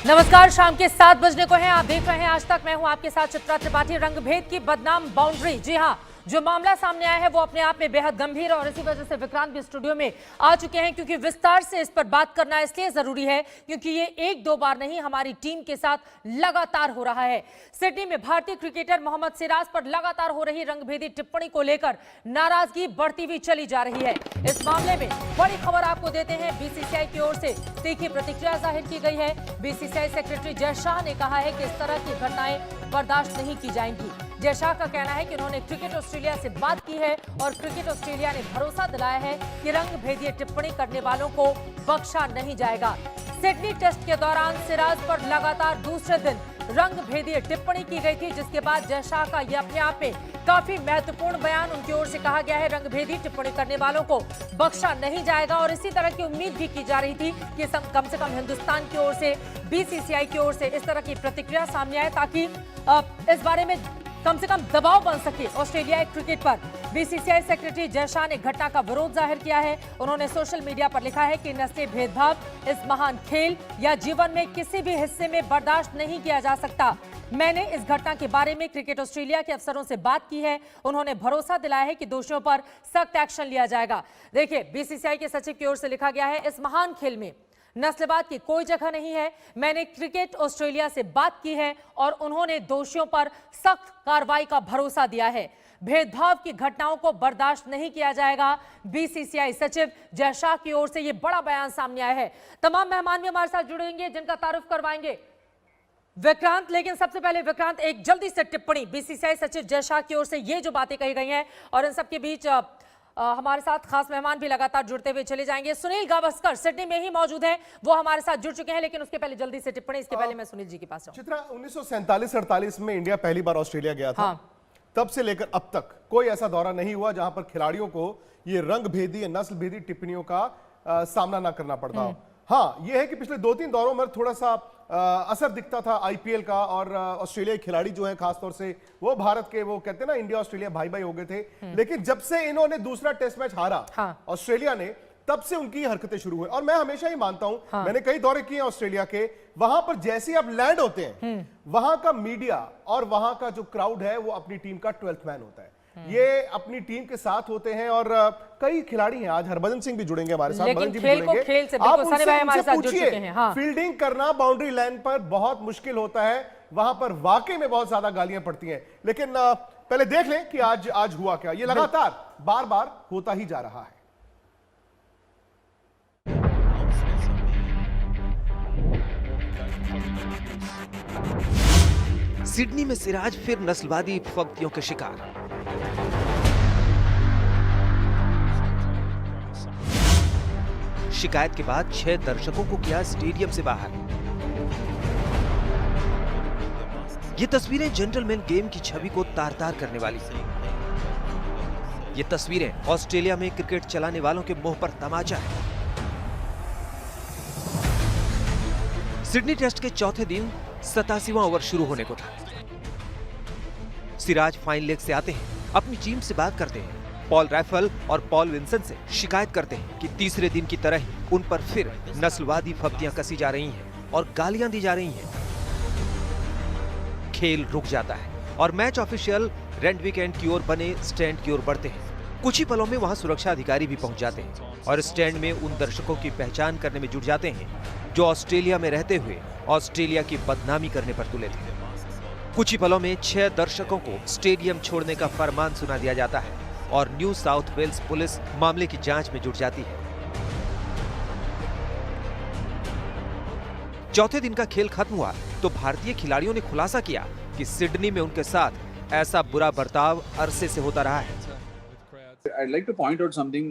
नमस्कार, शाम के 7 बजने को है। आप देख रहे हैं आज तक। मैं हूं आपके साथ चित्रा त्रिपाठी। रंगभेद की बदनाम बाउंड्री, जी हां, जो मामला सामने आया है वो अपने आप में बेहद गंभीर है और इसी वजह से विक्रांत भी स्टूडियो में आ चुके हैं, क्योंकि विस्तार से इस पर बात करना इसलिए जरूरी है क्योंकि ये एक दो बार नहीं, हमारी टीम के साथ लगातार हो रहा है। सिडनी में भारतीय क्रिकेटर मोहम्मद सिराज पर लगातार हो रही रंगभेदी टिप्पणी को लेकर नाराजगी बढ़ती हुई चली जा रही है। इस मामले में बड़ी खबर आपको देते हैं। बीसीसीआई की ओर से तीखी प्रतिक्रिया जाहिर की गई है। बीसीसीआई सेक्रेटरी जय शाह ने कहा है कि इस तरह की घटनाएं बर्दाश्त नहीं की जाएंगी। जय शाह का कहना है कि उन्होंने क्रिकेट ऑस्ट्रेलिया से बात की है और क्रिकेट ऑस्ट्रेलिया ने भरोसा दिलाया है कि रंगभेदी टिप्पणी करने वालों को बख्शा नहीं जाएगा। सिडनी टेस्ट के दौरान सिराज पर लगातार दूसरे दिन रंगभेदी टिप्पणी की गई थी, जिसके बाद जय शाह का यह अपने आप में काफी महत्वपूर्ण बयान उनकी ओर से कहा गया है। रंगभेदी टिप्पणी करने वालों को बख्शा नहीं जाएगा और इसी तरह की उम्मीद भी की जा रही थी कि कम से कम हिंदुस्तान की ओर से, बीसीसीआई की ओर से इस तरह की प्रतिक्रिया सामने आए ताकि इस बारे में कम से कम दबाव बन सके ऑस्ट्रेलियाई क्रिकेट पर। बीसीसीआई सेक्रेटरी जय शाह ने घटना का विरोध जाहिर किया है। उन्होंने सोशल मीडिया पर लिखा है कि नस्लीय भेदभाव इस महान खेल या जीवन में किसी भी हिस्से में बर्दाश्त नहीं किया जा सकता। मैंने इस घटना के बारे में क्रिकेट ऑस्ट्रेलिया के अफसरों से बात की है। उन्होंने भरोसा दिलाया है कि दोषियों पर सख्त एक्शन लिया जाएगा। देखिए, बीसीसीआई के सचिव की ओर से लिखा गया है, इस महान खेल में नस्लवाद की कोई जगह नहीं है। मैंने क्रिकेट ऑस्ट्रेलिया से बात की है और उन्होंने दोषियों पर सख्त कार्रवाई का भरोसा दिया है। भेदभाव की घटनाओं को बर्दाश्त नहीं किया जाएगा। बीसीसीआई सचिव जय शाह की ओर से यह बड़ा बयान सामने आया है। तमाम मेहमान भी हमारे साथ जुड़ेंगे जिनका तारुफ करवाएंगे विक्रांत। लेकिन सबसे पहले विक्रांत, एक जल्दी से टिप्पणी बीसीसीआई सचिव जय शाह की ओर से, ये जो बातें कही गई हैं और इन सबके बीच हमारे साथ खास मेहमान भी लगातार जुड़ते हुए चले जाएंगे। सुनील गावस्कर सिडनी में ही मौजूद हैं, वो हमारे साथ जुड़ चुके हैं। लेकिन उसके पहले जल्दी से टिप्पणी, इसके पहले मैं सुनील जी के पास आऊं। चित्रा, 1947-48 में इंडिया पहली बार ऑस्ट्रेलिया गया था। हाँ। तब से लेकर अब तक कोई ऐसा दौरा नहीं हुआ जहां पर खिलाड़ियों को ये रंग भेदी या नस्ल भेदी टिप्पणियों का सामना ना करना पड़ता हो। हाँ, ये है कि पिछले 2-3 दौरों में थोड़ा सा असर दिखता था आईपीएल का, और ऑस्ट्रेलियाई खिलाड़ी जो हैं खासतौर से वो भारत के, वो कहते हैं ना इंडिया ऑस्ट्रेलिया भाई भाई हो गए थे। लेकिन जब से इन्होंने दूसरा टेस्ट मैच हारा ऑस्ट्रेलिया ने, तब से उनकी हरकतें शुरू हुई। और मैं हमेशा ही मानता हूं, मैंने कई दौरे किए हैं ऑस्ट्रेलिया के, वहां पर जैसे आप लैंड होते हैं वहां का मीडिया और वहां का जो क्राउड है वो अपनी टीम का 12th मैन होता है। ये अपनी टीम के साथ होते हैं और कई खिलाड़ी हैं। आज हरभजन सिंह भी जुड़ेंगे हमारे साथ, लेकिन खेल को खेल से आप सनी भाई हमारे साथ जुड़ चुके हैं। हाँ। फील्डिंग करना बाउंड्री लाइन पर बहुत मुश्किल होता है, वहां पर वाकई में बहुत ज्यादा गालियां पड़ती हैं। लेकिन पहले देख लें कि आज हुआ क्या। ये लगातार बार बार होता ही जा रहा है। सिडनी में सिराज फिर नस्लवादी फख्तियों के शिकार। शिकायत के बाद 6 दर्शकों को किया स्टेडियम से बाहर। ये तस्वीरें जेंटलमैन गेम की छवि को तार-तार करने वाली हैं। ये तस्वीरें ऑस्ट्रेलिया में क्रिकेट चलाने वालों के मुंह पर तमाचा है। सिडनी टेस्ट के चौथे दिन 87वां ओवर शुरू होने को था। सिराज फाइन लेग से आते हैं, अपनी टीम से बात करते हैं। पॉल राइफल और पॉल विंसन से शिकायत करते हैं कि तीसरे दिन की तरह ही उन पर फिर नस्लवादी फब्तियां कसी जा रही हैं और गालियां दी जा रही हैं। खेल रुक जाता है और मैच ऑफिशियल रेंडविक एंड की ओर बने स्टैंड की ओर बढ़ते हैं। कुछ ही पलों में वहां सुरक्षा अधिकारी भी पहुंच जाते हैं और स्टैंड में उन दर्शकों की पहचान करने में जुट जाते हैं जो ऑस्ट्रेलिया में रहते हुए ऑस्ट्रेलिया की बदनामी करने पर तुले थे। कुछ ही पलों में 6 दर्शकों को स्टेडियम छोड़ने का फरमान सुना दिया जाता है और न्यू साउथ वेल्स पुलिस मामले की जांच में जुट जाती है। चौथे दिन का खेल खत्म हुआ तो भारतीय खिलाड़ियों ने खुलासा किया कि सिडनी में उनके साथ ऐसा बुरा बर्ताव अरसे से होता रहा है। I'd like to point out something.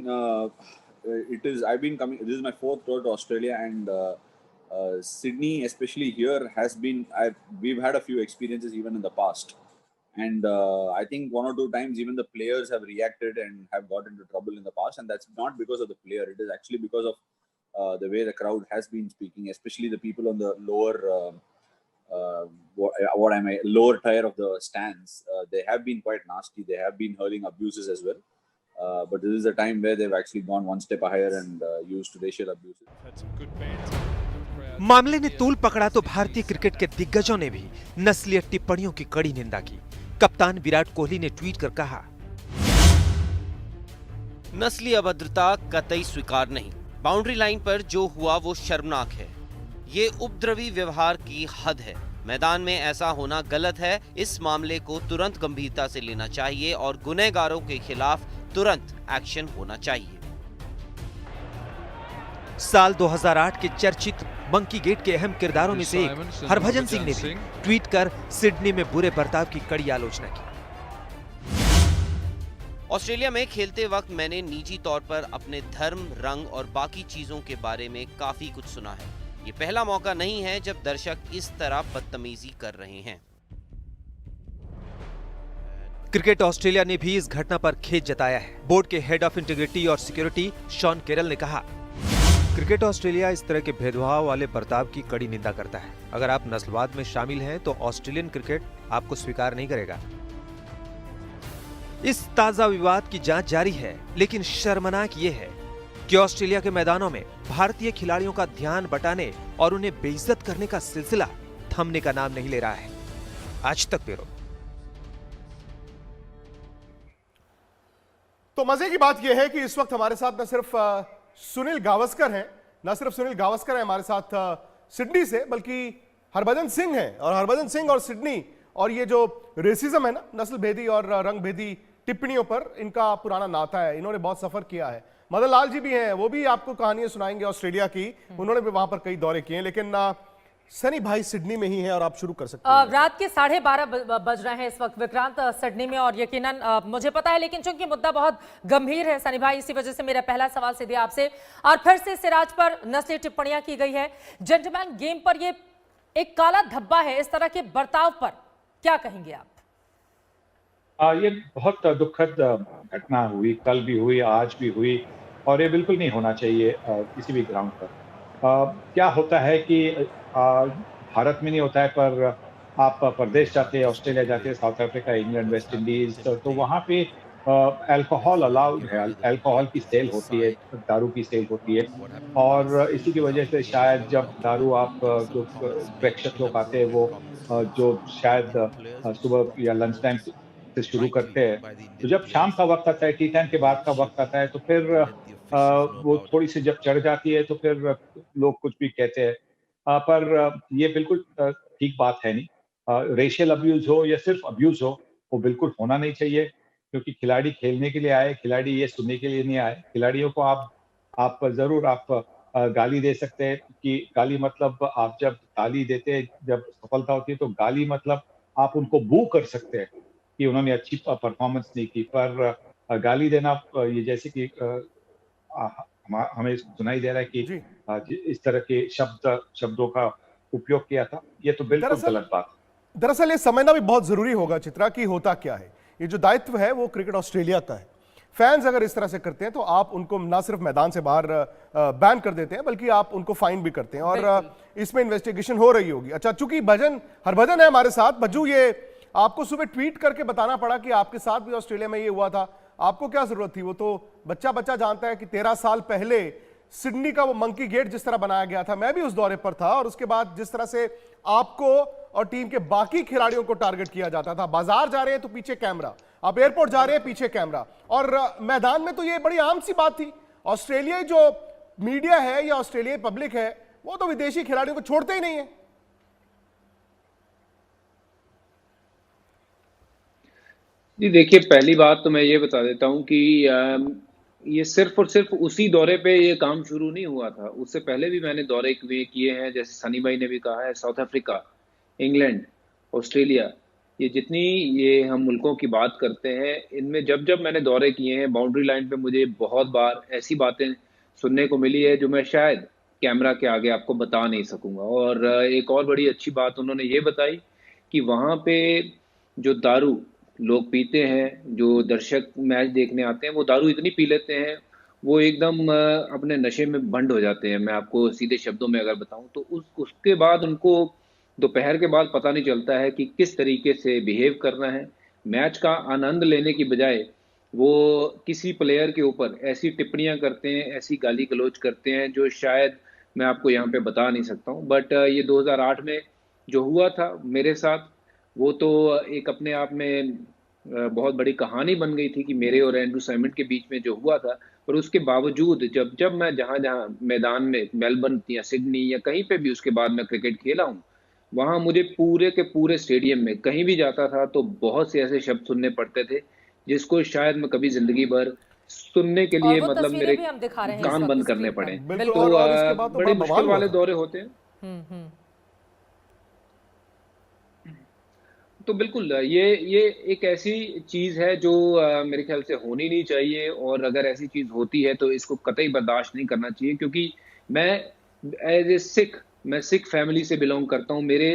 I've been coming. This is my 4th tour to Australia, and Sydney, especially here, has been. We've had a few experiences even in the past, and I think 1 or 2 times even the players have reacted and have got into trouble in the past, and that's not because of the player. It is actually because of the way the crowd has been speaking, especially the people on the lower. Lower tier of the stands. They have been quite nasty. They have been hurling abuses as well. But this is a time where they've actually gone one step higher and used racial abuses. Had some good banter with the crowd. मामले ने तूल पकड़ा तो भारतीय cricket के दिग्गजों ने भी नस्लीय टिप्पणियों की कड़ी निंदा की। कप्तान विराट कोहली ने ट्वीट कर कहा, नस्लीय अभद्रता कतई स्वीकार नहीं। बाउंड्री लाइन पर जो हुआ वो शर्मनाक है। ये उपद्रवी व्यवहार की हद है। मैदान में ऐसा होना गलत है। इस मामले को तुरंत गंभीरता से लेना चाहिए और गुनहगारों के खिलाफ तुरंत एक्शन होना चाहिए। साल 2008 के चर्चित मंकी गेट के अहम किरदारों में से एक हरभजन सिंह ने भी ट्वीट कर सिडनी में बुरे बर्ताव की कड़ी आलोचना की। ऑस्ट्रेलिया में खेलते वक्त मैंने निजी तौर पर अपने धर्म, रंग और बाकी चीजों के बारे में काफी कुछ सुना है। ये पहला मौका नहीं है जब दर्शक इस तरह बदतमीजी कर रहे हैं। क्रिकेट ऑस्ट्रेलिया ने भी इस घटना पर खेद जताया है। बोर्ड के हेड ऑफ इंटीग्रिटी और सिक्योरिटी शॉन कैरल ने कहा, क्रिकेट ऑस्ट्रेलिया इस तरह के भेदभाव वाले बर्ताव की कड़ी निंदा करता है। अगर आप नस्लवाद में शामिल हैं तो ऑस्ट्रेलियन क्रिकेट आपको स्वीकार नहीं करेगा। इस ताजा विवाद की जांच जारी है, लेकिन शर्मनाक ये है कि ऑस्ट्रेलिया के मैदानों में भारतीय खिलाड़ियों का ध्यान बटाने और उन्हें बेइज्जत करने का सिलसिला थमने का नाम नहीं ले रहा है। आज तक ब्यूरो। तो मजे की बात यह है कि इस वक्त हमारे साथ न सिर्फ सुनील गावस्कर हैं, हमारे साथ सिडनी से, बल्कि हरभजन सिंह हैं। और हरभजन सिंह और सिडनी और ये जो रेसिज्म है ना, नस्ल भेदी और रंग भेदी टिप्पणियों पर इनका पुराना नाता है। इन्होंने बहुत सफर किया है। मदन लाल जी भी हैं, वो भी आपको कहानियां सुनाएंगे ऑस्ट्रेलिया की। उन्होंने भी वहां पर कई दौरे किए हैं। लेकिन सनी भाई सिडनी में ही है और आप शुरू कर सकते हैं। रात के 12:30 बज रहे हैं इस वक्त विक्रांत सिडनी में, और यकीनन मुझे पता है, लेकिन चूंकि मुद्दा बहुत गंभीर है सनी भाई, इसी वजह से मेरा पहला सवाल सीधे आपसे। और फिर से सिराज पर नस्लीय टिप्पणियां की गई है। जेंटलमैन गेम पर ये एक काला धब्बा है। इस तरह के बर्ताव पर क्या कहेंगे आप? ये बहुत दुखद घटना हुई, कल भी हुई, आज भी हुई, और ये बिल्कुल नहीं होना चाहिए किसी भी ग्राउंड पर। क्या होता है कि भारत में नहीं होता है, पर आप प्रदेश जाते हैं, ऑस्ट्रेलिया जाते हैं, south Africa, England, West Indies, तो वहाँ पे अल्कोहल अलाउड है। अल्कोहल की सेल होती है, दारू की सेल होती है, और इसी की वजह से शायद जब दारू आप जो प्रेक्षक लोग आते हैं वो जो शायद सुबह या लंच टाइम से शुरू करते हैं, तो जब शाम का वक्त आता है, टी टाइम के बाद का वक्त आता है, तो फिर वो थोड़ी सी जब चढ़ जाती है तो फिर लोग कुछ भी कहते हैं। पर ये बिल्कुल ठीक बात है नहीं। रेशियल अब्यूज हो या सिर्फ अब्यूज हो, वो बिल्कुल होना नहीं चाहिए, क्योंकि खिलाड़ी खेलने के लिए आए, खिलाड़ी ये सुनने के लिए नहीं आए। खिलाड़ियों को आप जरूर गाली दे सकते हैं, कि गाली मतलब आप जब ताली देते हैं, जब सफलता होती है, तो गाली मतलब आप उनको बू कर सकते हैं कि उन्होंने अच्छी परफॉर्मेंस नहीं की। पर गाली देना, ये जैसे कि हमें सुनाई दे रहा है कि इस तरह के शब्दों का उपयोग किया था, ये तो बिल्कुल गलत बात। दरअसल ये समझना भी बहुत जरूरी होगा चित्रा कि होता क्या है। ये जो दायित्व है वो क्रिकेट ऑस्ट्रेलिया का है। फैंस अगर इस तरह से करते हैं तो आप उनको ना सिर्फ मैदान से बाहर बैन कर देते हैं, बल्कि आप उनको फाइन भी करते हैं, और इसमें इन्वेस्टिगेशन हो रही होगी। अच्छा, चूंकि हरभजन है हमारे साथ। भज्जू, ये आपको सुबह ट्वीट करके बताना पड़ा कि आपके साथ भी ऑस्ट्रेलिया में ये हुआ था। आपको क्या जरूरत थी? वो तो बच्चा जानता है कि 13 साल पहले सिडनी का वो मंकी गेट जिस तरह बनाया गया था, मैं भी उस दौरे पर था, और उसके बाद जिस तरह से आपको और टीम के बाकी खिलाड़ियों को टारगेट किया जाता था। बाजार जा रहे हैं तो पीछे कैमरा, आप एयरपोर्ट जा रहे हैं पीछे कैमरा, और मैदान में तो ये बड़ी आम सी बात थी। ऑस्ट्रेलियाई जो मीडिया है या ऑस्ट्रेलियाई पब्लिक है, वो तो विदेशी खिलाड़ियों को छोड़ते ही नहीं है। जी देखिए, पहली बात तो मैं ये बता देता हूँ कि ये सिर्फ और सिर्फ उसी दौरे पे ये काम शुरू नहीं हुआ था। उससे पहले भी मैंने दौरे किए हैं, जैसे सनी भाई ने भी कहा है, साउथ अफ्रीका, इंग्लैंड, ऑस्ट्रेलिया, ये हम मुल्कों की बात करते हैं, इनमें जब मैंने दौरे किए हैं, बाउंड्री लाइन पे मुझे बहुत बार ऐसी बातें सुनने को मिली है जो मैं शायद कैमरा के आगे आपको बता नहीं सकूंगा। और एक और बड़ी अच्छी बात उन्होंने ये बताई कि वहाँ पे जो दारू लोग पीते हैं, जो दर्शक मैच देखने आते हैं, वो दारू इतनी पी लेते हैं, वो एकदम अपने नशे में भंड हो जाते हैं। मैं आपको सीधे शब्दों में अगर बताऊं तो उसके बाद उनको दोपहर के बाद पता नहीं चलता है कि किस तरीके से बिहेव करना है। मैच का आनंद लेने की बजाय वो किसी प्लेयर के ऊपर ऐसी टिप्पणियां करते हैं, ऐसी गाली गलौज करते हैं जो शायद मैं आपको यहाँ पे बता नहीं सकता हूँ। बट ये 2008 में जो हुआ था मेरे साथ, वो तो एक अपने आप में बहुत बड़ी कहानी बन गई थी कि मेरे और एंड्रू सैमंड के बीच में जो हुआ था। और उसके बावजूद जब जब मैं जहाँ जहाँ मैदान में मेलबर्न या सिडनी या कहीं पे भी उसके बाद मैं क्रिकेट खेला हूँ, वहाँ मुझे पूरे के पूरे स्टेडियम में कहीं भी जाता था तो बहुत से ऐसे शब्द सुनने पड़ते थे जिसको शायद मैं कभी जिंदगी भर सुनने के और लिए वो मतलब तस्वीरें मेरे भी हम दिखा रहे हैं इस कान वक्त बंद करने स्क्रीन पर। पड़े। बिल्कुल। तो और इसके बाद तो बड़े बड़ा मुश्किल बवाल हुआ वाले था। दौरे होते हैं। हम्म। तो बिल्कुल ये एक ऐसी चीज है जो मेरे ख्याल से होनी नहीं चाहिए, और अगर ऐसी चीज होती है तो इसको कतई बर्दाश्त नहीं करना चाहिए। क्योंकि मैं एज ए सिख, मैं सिख फैमिली से बिलोंग करता हूँ। मेरे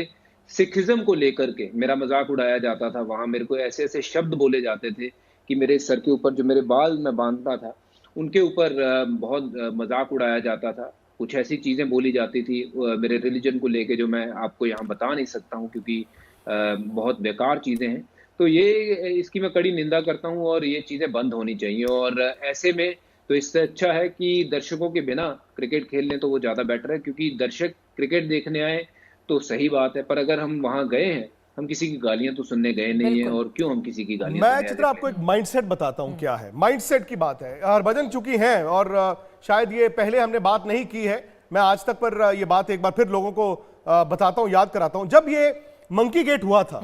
सिखिज्म को लेकर के मेरा मजाक उड़ाया जाता था, वहां मेरे को ऐसे ऐसे शब्द बोले जाते थे कि मेरे सर के ऊपर जो मेरे बाल मैं बांधता था उनके ऊपर बहुत मजाक उड़ाया जाता था। कुछ ऐसी चीजें बोली जाती थी मेरे रिलीजन को लेके जो मैं आपको यहाँ बता नहीं सकता हूँ, क्योंकि बहुत बेकार चीजें हैं। तो ये इसकी मैं कड़ी निंदा करता हूँ और ये चीजें बंद होनी चाहिए। और ऐसे में तो इससे अच्छा है कि दर्शकों के बिना क्रिकेट खेल लें तो वो ज्यादा बेटर है, क्योंकि दर्शक क्रिकेट देखने आए तो सही बात है, पर अगर हम वहां गए हैं, हम किसी की गालियां तो सुनने गए नहीं है, बिल्कुल। और क्यों हम किसी की गालियां मैं सुने चित्रा आपको एक माइंडसेट बताता हूं क्या है। माइंडसेट की बात है, हरभजन चूंकि हैं और शायद ये पहले हमने बात नहीं की है, मैं आज तक पर ये बात एक बार फिर लोगों को बताता हूं, याद कराता हूं। जब ये मंकी गेट हुआ था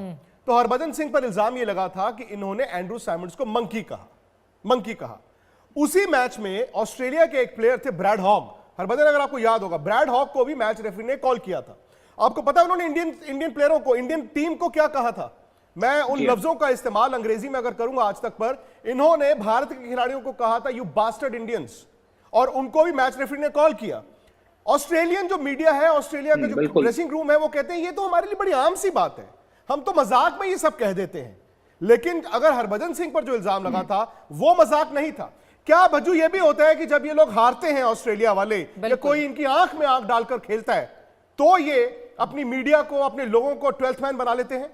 तो हरभजन सिंह पर इल्जाम ये लगा था कि इन्होंने एंड्रू सैमंड्स को मंकी कहा। उसी मैच में ऑस्ट्रेलिया के एक प्लेयर थे ब्रैड हॉग, हरभजन अगर आपको याद होगा, ब्रैड हॉग को भी मैच रेफरी ने कॉल किया था। आपको पता है उन्होंने इंडियन प्लेयरों को, इंडियन टीम को क्या कहा था? मैं उन लफ्जों का इस्तेमाल अंग्रेजी में अगर करूंगा आज तक पर, इन्होंने भारत के खिलाड़ियों को कहा था यू बास्टर्ड इंडियंस, और उनको भी मैच रेफरी ने कॉल किया। ऑस्ट्रेलियन जो मीडिया है, ऑस्ट्रेलिया का जो ड्रेसिंग रूम है, वो कहते हैं ये तो हमारे लिए बड़ी आम सी बात है, हम तो मजाक में ये सब कह देते हैं। लेकिन अगर हरभजन सिंह पर जो इल्जाम लगा था वो मजाक नहीं था। क्या भज्जू ये भी होता है कि जब ये लोग हारते हैं ऑस्ट्रेलिया वाले, या कोई इनकी आंख में आंख डालकर खेलता है, तो ये अपनी मीडिया को, अपने लोगों को 12th मैन बना लेते हैं?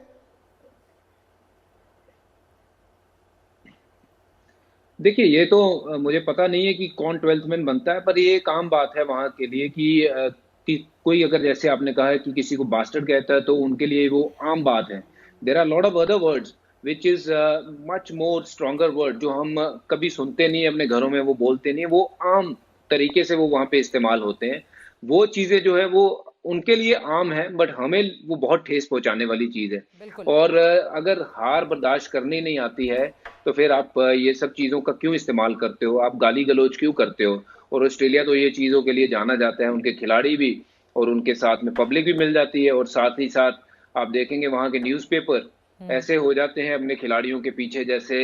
देखिए, ये तो मुझे पता नहीं है कि कौन 12th मैन बनता है, पर ये एक आम बात है वहां के लिए कि कोई अगर, जैसे आपने कहा है कि किसी को बास्टर्ड कहता है, तो उनके लिए वो आम बात है। There are lot of other words which is much more stronger word, जो हम कभी सुनते नहीं है अपने घरों में, वो बोलते नहीं है, वो आम तरीके से वो वहां पे इस्तेमाल होते हैं। वो चीजें जो है वो उनके लिए आम है, बट हमें वो बहुत ठेस पहुंचाने वाली चीज है। और अगर हार बर्दाश्त करनी नहीं आती है तो फिर आप ये सब चीजों का क्यों इस्तेमाल करते हो, आप गाली गलौज क्यों करते हो? और ऑस्ट्रेलिया तो ये चीजों के लिए जाना जाता है, उनके खिलाड़ी भी और उनके साथ में पब्लिक भी मिल जाती है। और साथ ही साथ आप देखेंगे वहां के न्यूज़पेपर ऐसे हो जाते हैं अपने खिलाड़ियों के पीछे, जैसे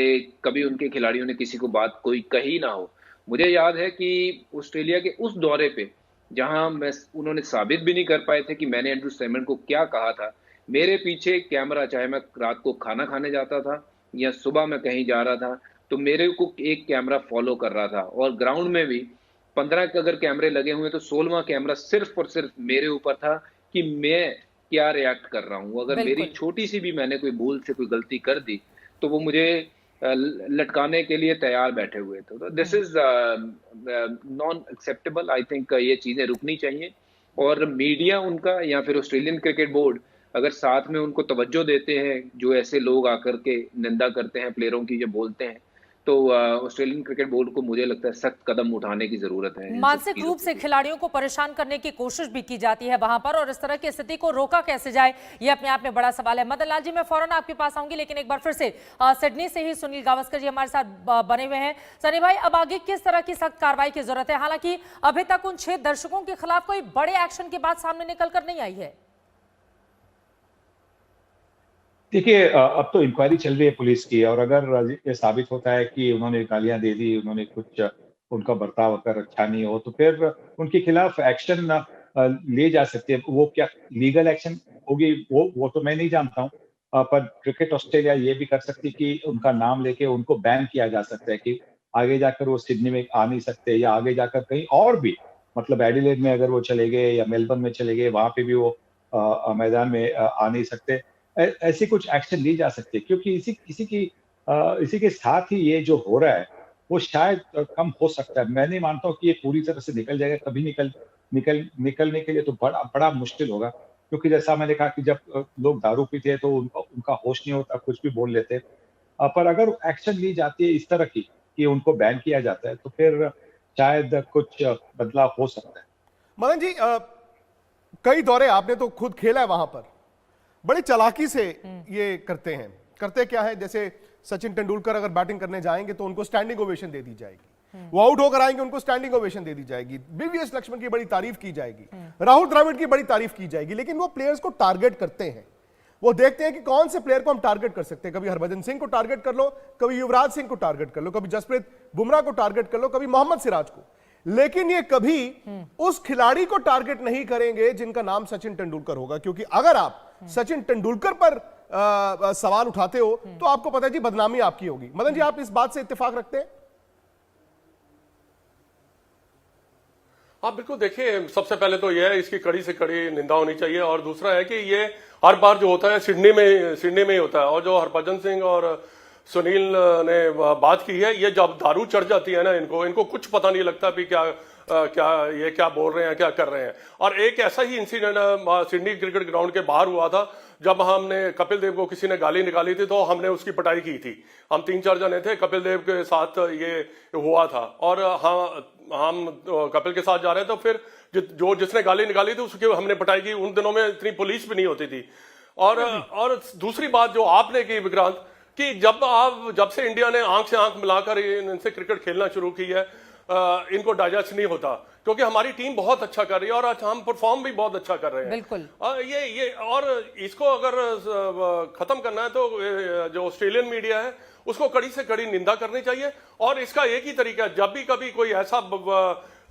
कभी उनके खिलाड़ियों ने किसी को बात कोई कही ना हो। मुझे याद है कि ऑस्ट्रेलिया के उस दौरे पे जहां उन्होंने साबित भी नहीं कर पाए थे कि मैंने एंड्रू सैमंड को क्या कहा था, मेरे पीछे कैमरा, चाहे मैं रात को खाना खाने जाता था या सुबह मैं कहीं जा रहा था, तो मेरे को एक कैमरा फॉलो कर रहा था। और ग्राउंड में भी 15 अगर कैमरे लगे हुए तो 16वां कैमरा सिर्फ और सिर्फ मेरे ऊपर था कि मैं क्या रिएक्ट कर रहा हूं। अगर मेरी छोटी सी भी मैंने कोई भूल से कोई गलती कर दी तो वो मुझे लटकाने के लिए तैयार बैठे हुए थे। तो this is non acceptable. I think ये चीजें रुकनी चाहिए, और मीडिया उनका या फिर ऑस्ट्रेलियन क्रिकेट बोर्ड अगर साथ में उनको तवज्जो देते हैं, जो ऐसे लोग आकर के निंदा करते हैं प्लेयरों की, जो बोलते हैं, तो ऑस्ट्रेलियन क्रिकेट बोर्ड को मुझे लगता है सख्त कदम उठाने की जरूरत है। मानसिक रूप से खिलाड़ियों को परेशान करने की कोशिश भी की जाती है वहां पर, और इस तरह की स्थिति को रोका कैसे जाए, ये अपने आप में बड़ा सवाल है। मदन लाल जी, मैं फौरन आपके पास आऊंगी, लेकिन एक बार फिर से सिडनी से ही सुनील गावस्कर जी हमारे साथ बने हुए हैं। सनी भाई, अब आगे किस तरह की सख्त कार्रवाई की जरूरत है? हालांकि अभी तक उन 6 दर्शकों के खिलाफ कोई बड़े एक्शन की बात सामने निकल कर नहीं आई है। देखिए, अब तो इंक्वायरी चल रही है पुलिस की, और अगर ये साबित होता है कि उन्होंने गालियां दे दी, उन्होंने कुछ, उनका बर्ताव अगर अच्छा नहीं हो, तो फिर उनके खिलाफ एक्शन ले जा सकते हैं। वो क्या लीगल एक्शन होगी वो तो मैं नहीं जानता हूँ, पर क्रिकेट ऑस्ट्रेलिया ये भी कर सकती है कि उनका नाम लेके उनको बैन किया जा सकता है कि आगे जाकर वो सिडनी में आ नहीं सकते, या आगे जाकर कहीं और भी, मतलब एडिलेड में अगर वो चले गए या मेलबर्न में चले गए, वहां पे भी वो मैदान में आ नहीं सकते। ऐसी कुछ एक्शन ली जा सकती है, क्योंकि इसी के साथ ही ये जो हो रहा है वो शायद कम हो सकता है। मैं नहीं मानता हूँ कि ये पूरी तरह से निकल जाएगा, कभी निकल निकलने के लिए तो बड़ा बड़ा मुश्किल होगा, क्योंकि जैसा मैंने कहा कि जब लोग दारू पीते हैं तो उनका उनका होश नहीं होता, कुछ भी बोल लेते हैं। पर अगर एक्शन ली जाती है इस तरह की कि उनको बैन किया जाता है, तो फिर शायद कुछ बदलाव हो सकता है। मदन जी, कई दौरे आपने तो खुद खेला है वहां पर, बड़ी चालाकी से ये करते हैं। करते क्या है, जैसे सचिन तेंदुलकर अगर बैटिंग करने जाएंगे तो उनको स्टैंडिंग ओवेशन दे दी जाएगी, वो आउट होकर आएंगे उनको स्टैंडिंग ओवेशन दे दी जाएगी, वीवीएस लक्ष्मण की बड़ी तारीफ की जाएगी, राहुल द्रविड़ की बड़ी तारीफ की जाएगी। लेकिन वो प्लेयर्स को टारगेट करते हैं, वो देखते हैं कि कौन से प्लेयर को हम टारगेट कर सकते हैं। कभी हरभजन सिंह को टारगेट कर लो, कभी युवराज सिंह को टारगेट कर लो, कभी जसप्रीत बुमराह को टारगेट कर लो, कभी मोहम्मद सिराज को। लेकिन ये कभी उस खिलाड़ी को टारगेट नहीं करेंगे जिनका नाम सचिन तेंदुलकर होगा, क्योंकि अगर आप सचिन तेंदुलकर पर सवाल उठाते हो तो आपको पता है जी बदनामी आपकी होगी। मदन जी, आप इस बात से इत्तेफाक रखते हैं? हाँ बिल्कुल, देखिए सबसे पहले तो यह है इसकी कड़ी से कड़ी निंदा होनी चाहिए, और दूसरा है कि ये हर बार जो होता है सिडनी में ही होता है। और जो हरभजन सिंह और सुनील ने बात की है, ये जब दारू चढ़ जाती है ना, इनको कुछ पता नहीं लगता भी क्या बोल रहे हैं, क्या कर रहे हैं। और एक ऐसा ही इंसिडेंट सिडनी क्रिकेट ग्राउंड के बाहर हुआ था, जब हमने कपिल देव को किसी ने गाली निकाली थी तो हमने उसकी पिटाई की थी। हम 3-4 जने थे, कपिल देव के साथ ये हुआ था, और हम कपिल के साथ जा रहे थे, तो फिर जिसने गाली निकाली थी उसकी हमने पिटाई की। उन दिनों में इतनी पुलिस भी नहीं होती थी। और दूसरी बात जो आपने की विक्रांत, कि जब से इंडिया ने आंख से आंख मिलाकर इनसे क्रिकेट खेलना शुरू की है, इनको डाइजेस्ट नहीं होता, क्योंकि हमारी टीम बहुत अच्छा कर रही है और आज हम परफॉर्म भी बहुत अच्छा कर रहे हैं। बिल्कुल। ये और इसको अगर खत्म करना है तो जो ऑस्ट्रेलियन मीडिया है उसको कड़ी से कड़ी निंदा करनी चाहिए। और इसका एक ही तरीका है, जब भी कभी कोई ऐसा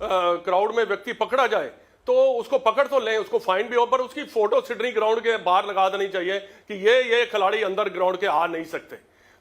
क्राउड में व्यक्ति पकड़ा जाए तो उसको पकड़ तो लें, उसको फाइन भी हो, पर उसकी फोटो सिडनी ग्राउंड के बाहर लगा देनी चाहिए कि ये खिलाड़ी अंदर ग्राउंड के आ नहीं सकते।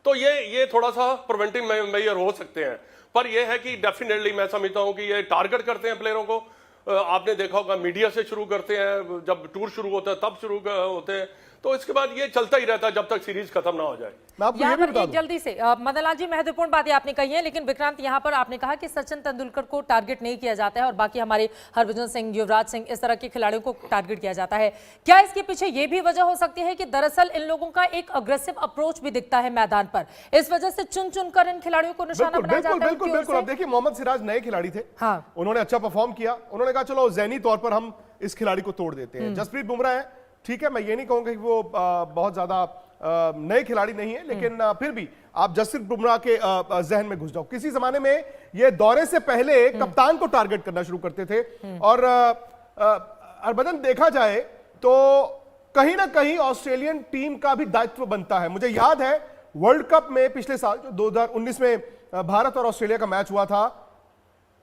तो ये थोड़ा सा प्रिवेंटिव मेजर हो सकते हैं। पर यह है कि डेफिनेटली मैं समझता हूं कि ये टारगेट करते हैं प्लेयरों को। आपने देखा होगा मीडिया से शुरू करते हैं, जब टूर शुरू होता है तब शुरू होते हैं, तो इसके बाद ये चलता ही रहता है जब तक सीरीज खत्म ना हो जाए। मैं आपको यहाँ ये भी पर बता एक दूं। जल्दी से मदन लाल जी, महत्वपूर्ण बातें आपने कही है, लेकिन विक्रांत यहाँ पर आपने कहा कि सचिन तेंदुलकर को टारगेट नहीं किया जाता है और बाकी हमारे हरभजन सिंह, युवराज सिंह, इस तरह के खिलाड़ियों को टारगेट किया जाता है। क्या इसके पीछे ये भी वजह हो सकती है कि दरअसल इन लोगों का एक अग्रेसिव अप्रोच भी दिखता है मैदान पर, इस वजह से चुन चुनकर इन खिलाड़ियों को निशाना बिल्कुल बनाया बिल्कुल जाता है बिल्कुल उनकी ओर बिल्कुल। से? अब देखिए, मोहम्मद सिराज नए खिलाड़ी थे, हाँ, उन्होंने अच्छा परफॉर्म किया, उन्होंने कहा चलो ज़हनी तौर पर हम इस खिलाड़ी को तोड़ देते हैं। जसप्रीत बुमराह है, ठीक है, मैं ये नहीं कहूंगा कि वो बहुत ज्यादा नए खिलाड़ी नहीं है, लेकिन फिर भी आप जसप्रीत बुमराह के जहन में घुस जाओ। किसी जमाने में ये दौरे से पहले कप्तान को टारगेट करना शुरू करते थे, और हरभजन देखा जाए तो कहीं ना कहीं ऑस्ट्रेलियन टीम का भी दायित्व बनता है। मुझे याद है वर्ल्ड कप में पिछले साल जो 2019 में भारत और ऑस्ट्रेलिया का मैच हुआ था,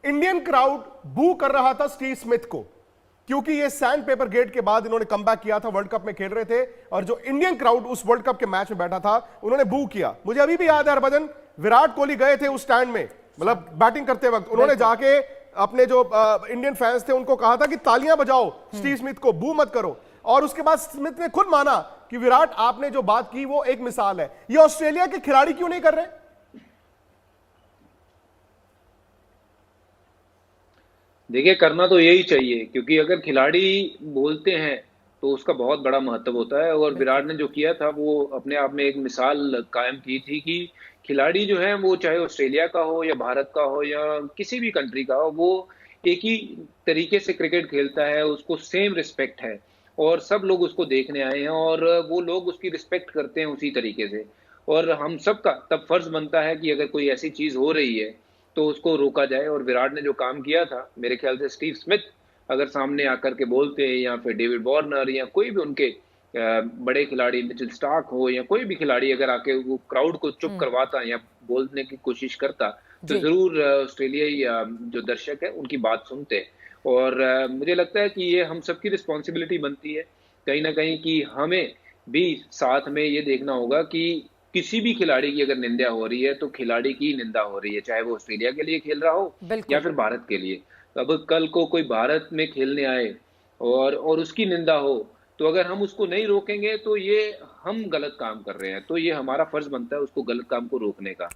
इंडियन क्राउड बू कर रहा था स्टीव स्मिथ को, क्योंकि ये सैंड पेपर गेट के बाद इन्होंने कमबैक किया था, वर्ल्ड कप में खेल रहे थे, और जो इंडियन क्राउड उस वर्ल्ड कप के मैच में बैठा था उन्होंने बू किया। मुझे अभी भी याद है, हरभजन, विराट कोहली गए थे उस स्टैंड में, मतलब बैटिंग करते वक्त उन्होंने जाके अपने जो इंडियन फैंस थे उनको कहा था कि तालियां बजाओ, स्टीव स्मिथ को बू मत करो। और उसके बाद स्मिथ ने खुद माना कि विराट, आपने जो बात की वो एक मिसाल है। ये ऑस्ट्रेलिया के खिलाड़ी क्यों नहीं कर रहे? देखिए, करना तो यही चाहिए, क्योंकि अगर खिलाड़ी बोलते हैं तो उसका बहुत बड़ा महत्व होता है। और विराट ने जो किया था वो अपने आप में एक मिसाल कायम की थी कि खिलाड़ी जो है वो चाहे ऑस्ट्रेलिया का हो या भारत का हो या किसी भी कंट्री का हो, वो एक ही तरीके से क्रिकेट खेलता है, उसको सेम रिस्पेक्ट है और सब लोग उसको देखने आए हैं और वो लोग उसकी रिस्पेक्ट करते हैं उसी तरीके से। और हम सबका तब फर्ज बनता है कि अगर कोई ऐसी चीज हो रही है तो उसको रोका जाए। और विराट ने जो काम किया था, मेरे ख्याल से स्टीव स्मिथ अगर सामने आकर के बोलते या फिर डेविड वार्नर या कोई भी उनके बड़े खिलाड़ी, मिचेल स्टार्क हो या कोई भी खिलाड़ी अगर आके वो क्राउड को चुप करवाता या बोलने की कोशिश करता तो जरूर ऑस्ट्रेलियाई जो दर्शक है उनकी बात सुनते। और मुझे लगता है कि ये हम सबकी रिस्पॉन्सिबिलिटी बनती है कहीं ना कहीं कि हमें भी साथ में ये देखना होगा कि किसी भी खिलाड़ी की अगर निंदा हो रही है तो खिलाड़ी की निंदा हो रही है, चाहे वो ऑस्ट्रेलिया के लिए खेल रहा हो या फिर भारत के लिए। अब कल को कोई भारत में खेलने आए और उसकी निंदा हो, तो अगर हम उसको नहीं रोकेंगे तो ये हम गलत काम कर रहे हैं। तो ये हमारा फर्ज बनता है उसको गलत काम को रोकने का।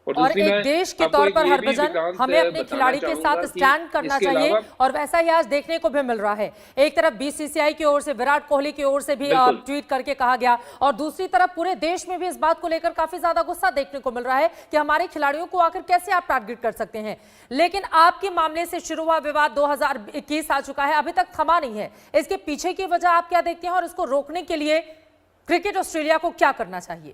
और और दूसरी एक मैं देश के आपको तौर एक पर ये भी हरभजन विक्रांत हमें अपने बताना खिलाड़ी के चाहूंगा साथ कि स्टैंड करना इसके चाहिए, अलावा और वैसा ही आज देखने को भी मिल रहा है। एक तरफ बीसीसीआई की ओर से, विराट कोहली की ओर से भी बिल्कुल ट्वीट करके कहा गया, और दूसरी तरफ पूरे देश में भी इस बात को लेकर काफी ज्यादा गुस्सा देखने को मिल रहा है कि हमारे खिलाड़ियों को आखिर कैसे आप टारगेट कर सकते हैं। लेकिन आपके मामले से शुरू हुआ विवाद 2021 आ चुका है, अभी तक थमा नहीं है। इसके पीछे की वजह आप क्या देखते हैं, और इसको रोकने के लिए क्रिकेट ऑस्ट्रेलिया को क्या करना चाहिए?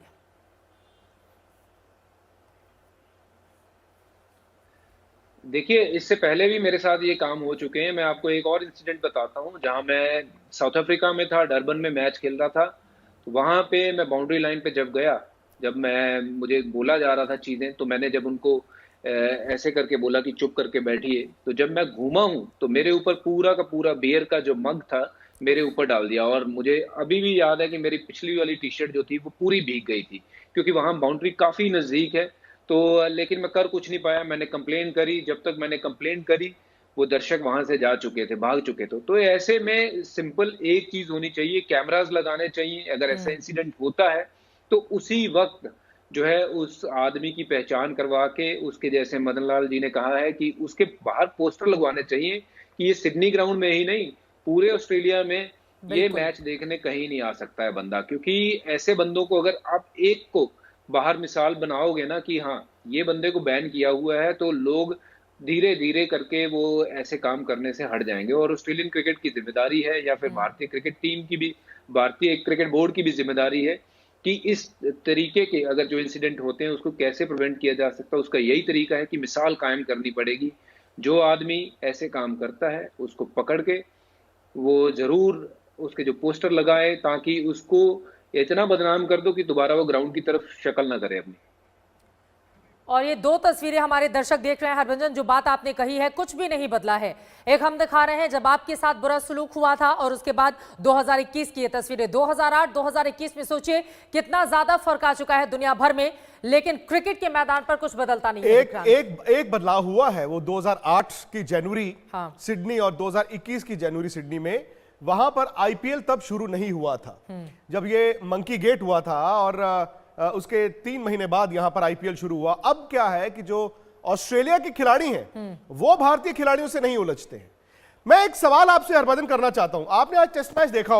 देखिए, इससे पहले भी मेरे साथ ये काम हो चुके हैं। मैं आपको एक और इंसिडेंट बताता हूँ, जहाँ मैं साउथ अफ्रीका में था, डरबन में मैच खेल रहा था। तो वहाँ पे मैं बाउंड्री लाइन पे जब गया, जब मुझे बोला जा रहा था चीज़ें, तो मैंने जब उनको ऐसे करके बोला कि चुप करके बैठिए, तो जब मैं घूमा हूँ तो मेरे ऊपर पूरा का पूरा बियर का जो मग था मेरे ऊपर डाल दिया। और मुझे अभी भी याद है कि मेरी पिछली वाली टी शर्ट जो थी वो पूरी भीग गई थी, क्योंकि वहाँ बाउंड्री काफ़ी नज़दीक है। तो लेकिन मैं कर कुछ नहीं पाया, मैंने कंप्लेन करी। जब तक मैंने कंप्लेन करी, वो दर्शक वहां से जा चुके थे, भाग चुके थे। तो ऐसे में सिंपल एक चीज होनी चाहिए, कैमरास लगाने चाहिए। अगर ऐसा इंसिडेंट होता है तो उसी वक्त जो है उस आदमी की पहचान करवा के, उसके जैसे मदन लाल जी ने कहा है कि उसके बाहर पोस्टर लगवाने चाहिए कि ये सिडनी ग्राउंड में ही नहीं, पूरे ऑस्ट्रेलिया में ये मैच देखने कहीं नहीं आ सकता है बंदा। क्योंकि ऐसे बंदों को अगर आप एक को बाहर मिसाल बनाओगे ना कि हाँ ये बंदे को बैन किया हुआ है, तो लोग धीरे धीरे करके वो ऐसे काम करने से हट जाएंगे। और ऑस्ट्रेलियन क्रिकेट की जिम्मेदारी है, या फिर भारतीय क्रिकेट टीम की भी, भारतीय क्रिकेट बोर्ड की भी जिम्मेदारी है कि इस तरीके के अगर जो इंसिडेंट होते हैं उसको कैसे प्रिवेंट किया जा सकता है। उसका यही तरीका है कि मिसाल कायम करनी पड़ेगी। जो आदमी ऐसे काम करता है उसको पकड़ के वो जरूर उसके जो पोस्टर लगाए, ताकि उसको इतना बदनाम कर दो कि दोबारा वो ग्राउंड की तरफ शक्ल ना करे अपनी। और ये दो तस्वीरें हमारे दर्शक देख रहे हैं हरभजन, जो बात आपने कही है कुछ भी नहीं बदला है। एक हम दिखा रहे हैं जब आपके साथ बुरा सलूक हुआ था, और उसके बाद 2021 की ये तस्वीरें। 2008 2021 में सोचिए कितना ज्यादा फर्क आ चुका है दुनिया भर में, लेकिन क्रिकेट के मैदान पर कुछ बदलता नहीं है। एक बदलाव हुआ है, वो 2008 की जनवरी सिडनी और 2021 की जनवरी सिडनी में। वहां पर आईपीएल तब शुरू नहीं हुआ था, जब ये मंकी गेट हुआ था, और उसके 3 महीने बाद यहां पर आईपीएल शुरू हुआ। अब क्या है कि जो ऑस्ट्रेलिया के खिलाड़ी हैं वो भारतीय खिलाड़ियों से नहीं उलझते हैं। मैं एक सवाल आपसे हरभजन करना चाहता हूं। आपने आज टेस्ट मैच देखा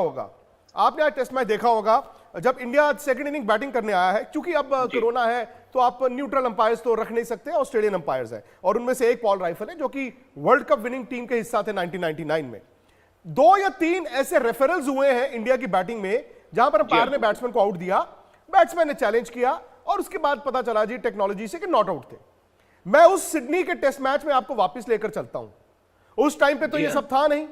होगा, जब इंडिया सेकंड इनिंग बैटिंग करने आया है। क्योंकि अब कोरोना है तो आप न्यूट्रल अंपायर्स तो रख नहीं सकते, ऑस्ट्रेलियन अंपायर्स है, और उनमें से एक पॉल राइफल है जो कि वर्ल्ड कप विनिंग टीम के हिस्सा थे 1999 में। 2 या 3 ऐसे रेफरल्स हुए हैं इंडिया की बैटिंग में जहां पर अंपायर ने बैट्समैन को आउट दिया, बैट्समैन ने चैलेंज किया, और उसके बाद पता चला जी टेक्नोलॉजी से कि नॉट आउट थे। मैं उस सिडनी के टेस्ट मैच में आपको वापस लेकर चलता हूं। उस टाइम पे तो ये सब था नहीं,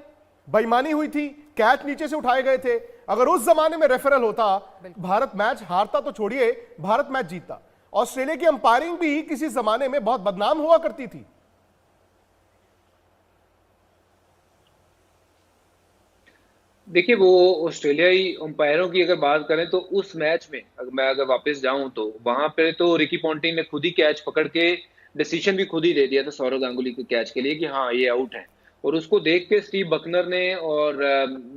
बेईमानी हुई थी, कैच नीचे से उठाए गए थे। अगर उस जमाने में रेफरल होता, भारत मैच हारता तो छोड़िए, भारत मैच जीता। ऑस्ट्रेलिया की अंपायरिंग भी किसी जमाने में बहुत बदनाम हुआ करती थी। देखिए, वो ऑस्ट्रेलियाई अंपायरों की अगर बात करें तो उस मैच में मैं अगर वापस जाऊं तो वहां पे तो रिकी पॉन्टिंग ने खुद ही कैच पकड़ के डिसीजन भी खुद ही दे दिया था सौरव गांगुली के कैच के लिए कि हाँ ये आउट है। और उसको देख के स्टीव बकनर ने और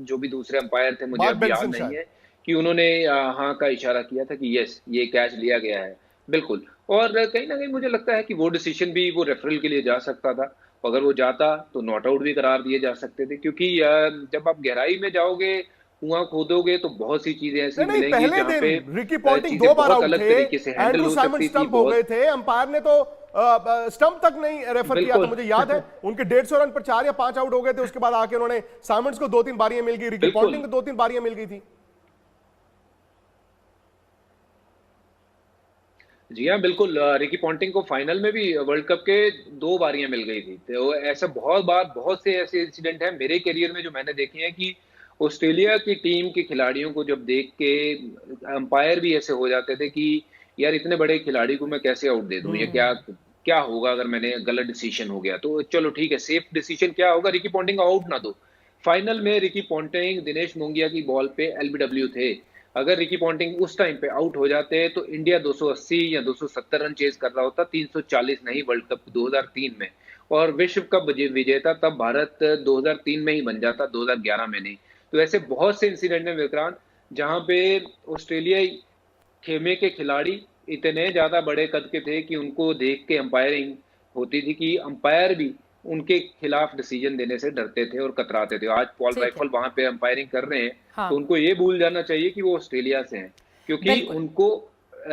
जो भी दूसरे अंपायर थे, मुझे अब याद नहीं है, कि उन्होंने हाँ का इशारा किया था कि यस ये कैच लिया गया है, बिल्कुल। और कहीं ना कहीं मुझे लगता है कि वो डिसीजन भी वो रेफरल के लिए जा सकता था। अगर वो जाता तो नॉट आउट भी करार दिए जा सकते थे, क्योंकि जब आप गहराई में जाओगे, कुआं खोदोगे, तो बहुत सी चीजें ऐसी मिलेंगी जहां पे रिकी पॉन्टिंग 2 बार आउट थे, एंड्रू साइमन स्टंप हो गए थे, अंपायर ने तो स्टंप तक नहीं रेफर किया था। मुझे याद है उनके 150 रन पर 4 या 5 आउट हो गए थे। उसके बाद आके उन्होंने साइमंस को 2-3 बारियां मिल गई, रिकी पॉन्टिंग को 2-3 बारियां मिल गई थी। जी हाँ, बिल्कुल। रिकी पॉन्टिंग को फाइनल में भी वर्ल्ड कप के 2 बारियां मिल गई थी। तो ऐसा बहुत से ऐसे इंसिडेंट हैं मेरे करियर में जो मैंने देखे हैं कि ऑस्ट्रेलिया की टीम के खिलाड़ियों को जब देख के अंपायर भी ऐसे हो जाते थे कि यार इतने बड़े खिलाड़ी को मैं कैसे आउट दे दूं, या क्या होगा अगर मैंने गलत डिसीजन हो गया। तो चलो ठीक है, सेफ डिसीजन क्या होगा, रिकी पॉन्टिंग को आउट ना दो। फाइनल में रिकी पॉन्टिंग दिनेश मोंगिया की बॉल पे एलबीडब्ल्यू थे। अगर रिकी पॉन्टिंग उस टाइम पे आउट हो जाते तो इंडिया 280 या 270 रन चेज कर रहा होता, 340 नहीं, वर्ल्ड कप 2003 में। और विश्व कप विजेता तब भारत 2003 में ही बन जाता, 2011 में नहीं। तो ऐसे बहुत से इंसिडेंट हैं विक्रांत, जहां पे ऑस्ट्रेलियाई खेमे के खिलाड़ी इतने ज्यादा बड़े कद के थे कि उनको देख के अंपायरिंग होती थी कि अंपायर भी उनके खिलाफ डिसीजन देने से डरते थे और कतराते थे। आज पॉल ठीक है। राइफल वहां पे अंपायरिंग कर रहे हैं, हाँ। तो उनको ये भूल जाना चाहिए कि वो ऑस्ट्रेलिया से हैं, क्योंकि बिल्कुल। उनको